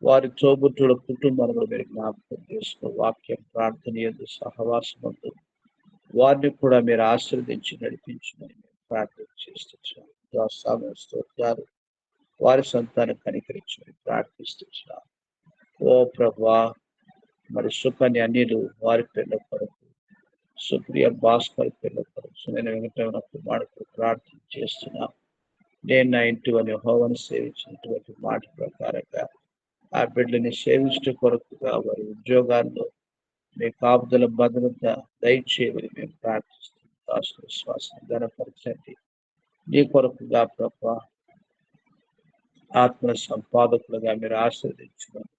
వారి తోబుట్టుల కుటుంబాలను మీరు జ్ఞాపకం చేసుకో. వాక్యం ప్రార్థన యందు సహవాసం వారిని కూడా మీరు ఆశీర్వదించి నడిపించమని మేము ప్రార్థన చేస్తున్నాం. స్తోత్రాలు. వారి సంతానం కనికరించమని ప్రార్థిస్తున్నాం. ఓ ప్రభువా మరి సుకన్య అన్యులు వారి పిల్లల కొరకు, సుప్రియ భాస్కర్ పిల్లల కొరకు, నేను వెంకటరమణ కుమారుడు ప్రార్థన చేస్తున్నాం. నేను నా ఇంటి అని హోవను సేవించినటువంటి మాట ప్రకారంగా ఆ బిడ్డని సేవించడం కొరకుగా వారి ఉద్యోగాల్లో మీ కాపుదల భద్రత దయచేయమని మేము ప్రార్థిస్తున్నాం. విశ్వాసం ఘనపరచండి. నీ కొరకుగా ప్రభా ఆత్మ సంపాదకులుగా మీరు ఆశీర్వదించమని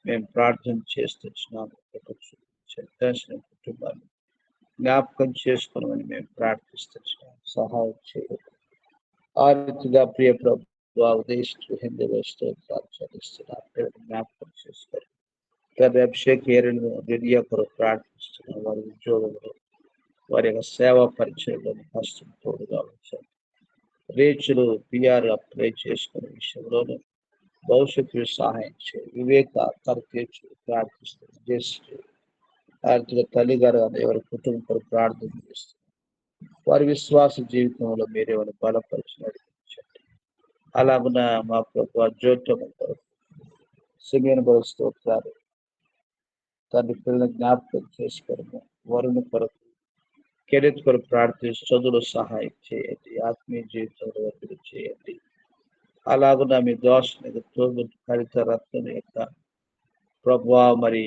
మేము ప్రార్థన చేస్తున్నాము. కుటుంబాన్ని జ్ఞాపకం చేసుకోమని మేము ప్రార్థిస్తున్నాం. సహాయం చేయండి. ఆ రీతిగా ప్రియ ప్రభు ఉదయిస్తూ హిందీ స్తోత్రాలు చెల్లిస్తున్నారు. జ్ఞాపకం చేసుకోండి. అభిషేక్ ఏరియాను రెడియా కొరకు ప్రార్థిస్తున్నాం. వారి ఉద్యోగంలో వారి యొక్క సేవా పరిచయంలో కష్టం తోడుగా ఉంచండి. రేచులు పిఆర్ అప్లై చేసుకునే విషయంలోనూ భవిష్యత్తు సహాయం చేయండి. వివేక కర్తీర్చు ప్రార్థిస్తుంది. జస్ట్ ఆర్థిక తల్లి గారు ఎవరి కుటుంబం కొరకు ప్రార్థన చేస్తుంది. వారి విశ్వాస జీవితంలో మీరే వారిని బలపరిచి నడిపించండి. అలాగున మా ప్రభు జ్యోతిమ కొరకు సిమియన్ స్తోత్రాలు తండ్రి పిల్లలను జ్ఞాపకం చేసుకోవడము, వరుణ కొరకు కెరీర్ కొరకు ప్రార్థించి చదువులో సహాయం చేయండి. ఆత్మీయ జీవితంలో అభివృద్ధి చేయండి. అలాగున మీ దోష హరిత రత్నం యొక్క ప్రభావ మరి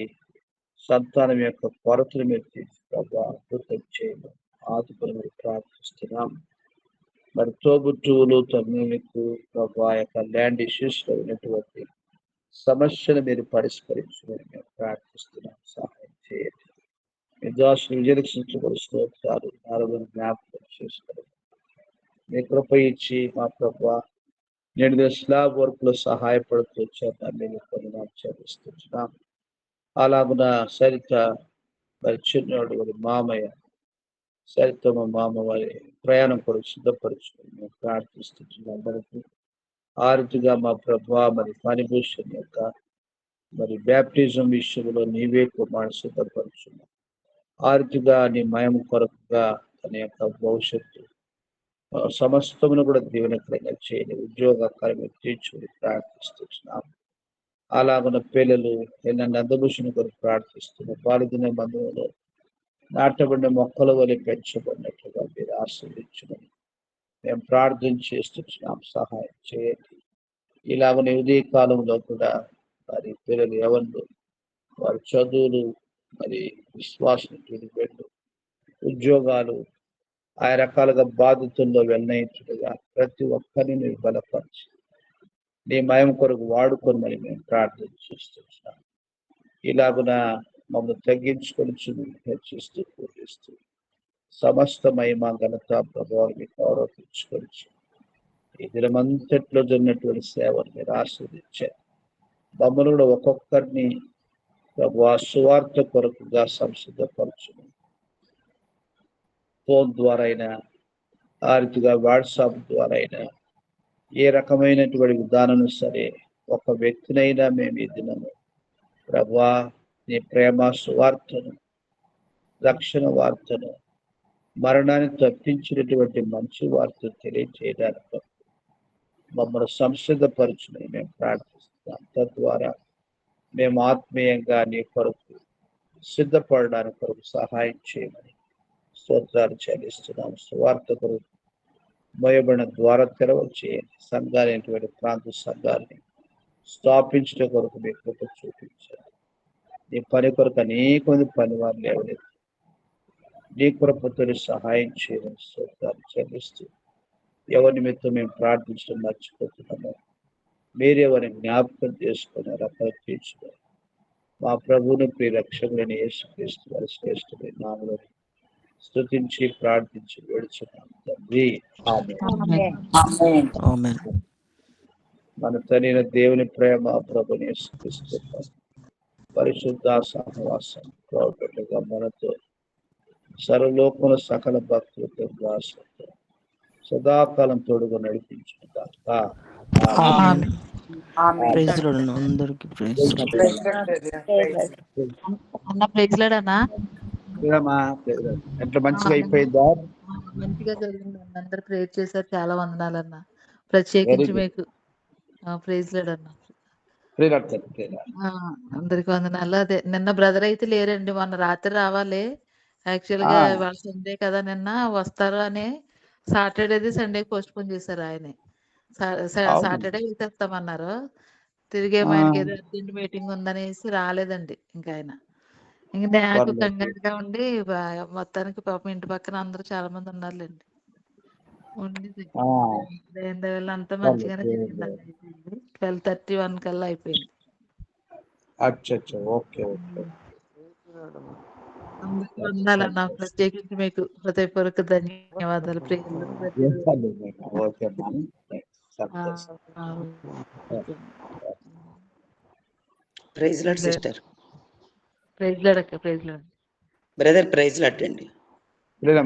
సంతానం యొక్క కొరతలు మీరు తీసి ప్రభావ అద్భుతం చేయడం ఆదుకొని మీరు ప్రార్థిస్తున్నాం. మరి తోబుట్టువులు తమ్ములకు ప్రభావ యొక్క ల్యాండ్ ఇష్యూస్ లో ఉన్నటువంటి సమస్యను మీరు పరిష్కరించమని మేము ప్రార్థిస్తున్నాం. సహాయం చేయండి. మీ దోష విజయలక్ష్మి స్తోత్రాలు నాలుగు జ్ఞాపకం చేసుకోండి. మీ కృప ఇచ్చి మా ప్రభావ నేను స్లాబ్ వర్క్ లో సహాయపడుతూ వచ్చాను. మేము కొన్ని చెల్లిస్తున్నాం. అలాగున సరిత మరి చిన్నోడు వారి మామయ్య సరితమ్మ మామ వారి ప్రయాణం కూడా సిద్ధపరుచుకొని మేము ప్రార్థిస్తున్నాం. అందరికీ ఆరుతిగా మా ప్రభావ మరి ఫణిభూషణ్ యొక్క మరి బ్యాప్టిజం విషయంలో నీవే కుమార్ సిద్ధపరుచున్నాం. ఆరుతిగా నీ మయం కొరకుగా తన యొక్క భవిష్యత్తు సమస్తమును కూడా దీవెనకరంగా చేయని ఉద్యోగకరమే తీర్చుకుని ప్రార్థిస్తున్నాం. అలాగున్న పిల్లలు నందభూషణ కొరకు ప్రార్థిస్తున్న పాల్గొనే బంధువులు నాటబడిన మొక్కల వలె పెంచబడినట్లుగా మీరు ఆశీర్వదించమని మేము ప్రార్థన చేస్తున్నాం. సహాయం చేయండి. ఇలాగనే ఉదయ కాలంలో కూడా మరి పిల్లలు ఎవరు వారి చదువులు మరి విశ్వాసం ఉద్యోగాలు ఆయా రకాలుగా బాధితుల్లో వెళ్ళనయించుడుగా ప్రతి ఒక్కరిని మీరు బలపరిచి నీ మయం కొరకు వాడుకొనమని మేము ప్రార్థన చేస్తున్నాం. ఇలాగున మమ్మల్ని తగ్గించుకొని హెచ్చిస్తూ పూజిస్తూ సమస్త మహిమ ఘనత ప్రభావం మీకు ఆరోపించుకొని ఈ దినమంతట్లో జరిగినటువంటి సేవను మీరు ఆస్వాదించారు. మమ్మల్ని కూడా ఒక్కొక్కరిని ప్రభు ఆ సువార్త కొరకుగా సంసిద్ధపరచును. ఫోన్ ద్వారా అయినా, ఆ రీతిగా వాట్సాప్ ద్వారా అయినా, ఏ రకమైనటువంటి విధానం సరే ఒక వ్యక్తినైనా మేము ఈ దినము ప్రభువా నీ ప్రేమ సువార్తను, రక్షణ వార్తను, మరణాన్ని తప్పించినటువంటి మంచి వార్త తెలియజేయడానికి మమ్మల్ని సంసిద్ధపరచుని మేము ప్రార్థిస్తున్నాం. తద్వారా మేము ఆత్మీయంగా నీ కొరకు సిద్ధపడడానికి కొరకు సహాయం చేయమని స్తోత్రాలు చెల్లిస్తున్నాం. సువార్త కొరకు మోయబడిన ద్వారా తెరవ చేయండి. సంఘాలైనటువంటి ప్రాంత సంఘాన్ని స్థాపించడం కొరకు మీ కృప చూపించారు. నీ పని కొరకు అనేక మంది పని వారు లేవలేదు. నీ కృపతో సహాయం చేయమని స్తోత్రాలు చెల్లిస్తూ ఎవరి నిమిత్తం మేము ప్రార్థించడం మర్చిపోతున్నాము. మీరెవరిని జ్ఞాపకం చేసుకుని రక్షణ తీర్చుకొని మా ప్రభువును ప్రియ రక్షకులైన యేసుక్రీస్తు వారి శ్రేష్ఠమైన నామములో స్తుతించి ప్రార్థించి వేడుచున్నాం తండ్రి. ఆమేన్. మన తండ్రి దేవుని ప్రేమ ప్రభుని యేసుక్రీస్తు పరిశుద్ధ సహవాసం ప్రభువుగా మనతో సర్వలోకముల సకల భక్తులతో దాసులతో సదాకాలం తోడుగా నడిపించును గాక. ఆమేన్. ప్రైజ్ లార్డ్ అన్న. అందరికీ ప్రైజ్ అన్న ప్రైజ్ లార్డ్ అన్న. ఎట్లా మంచిగా అయిపోయిందా? మంచిగా జరిగింది అన్న. అందరు ప్రేర్ చేశారు. చాలా వందనాలన్న. ప్రత్యేకించి మీకు ప్రైజ్ లార్డ్ అన్న. అందరికి వందనాలు. అదే నిన్న బ్రదర్ అయితే లేరండి. మొన్న రాత్రి రావాలి. యాక్చువల్ గా వాళ్ళ సండే కదా, నిన్న వస్తారు అని సాటర్డేది సండే పోస్ట్ పోన్ చేశారు. ఆయనే సాటర్డే వేసేస్తామన్నారు. తిరిగి ఆయనకి ఏదో అర్జెంట్ మీటింగ్ ఉందనేసి రాలేదండి. ఇంకా ఆయన నాకు కంగారుగా ఉండి మొత్తానికి పాపం ఇంటి పక్కన అందరూ చాలా మంది ఉన్నారులేండి. ఉండేది అంతా మంచిగానే జరిగింది. 12:31 కల్లా అయిపోయింది. అందరికీ వందనాలన్నా. ప్రత్యేకించి మీకు హృదయపూర్వక ధన్యవాదాలు. Praise lord sister. Praise lord అక్క. Praise lord brother. Praise lord అండి. Praise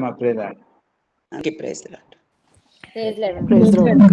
praise lord. Praise lord.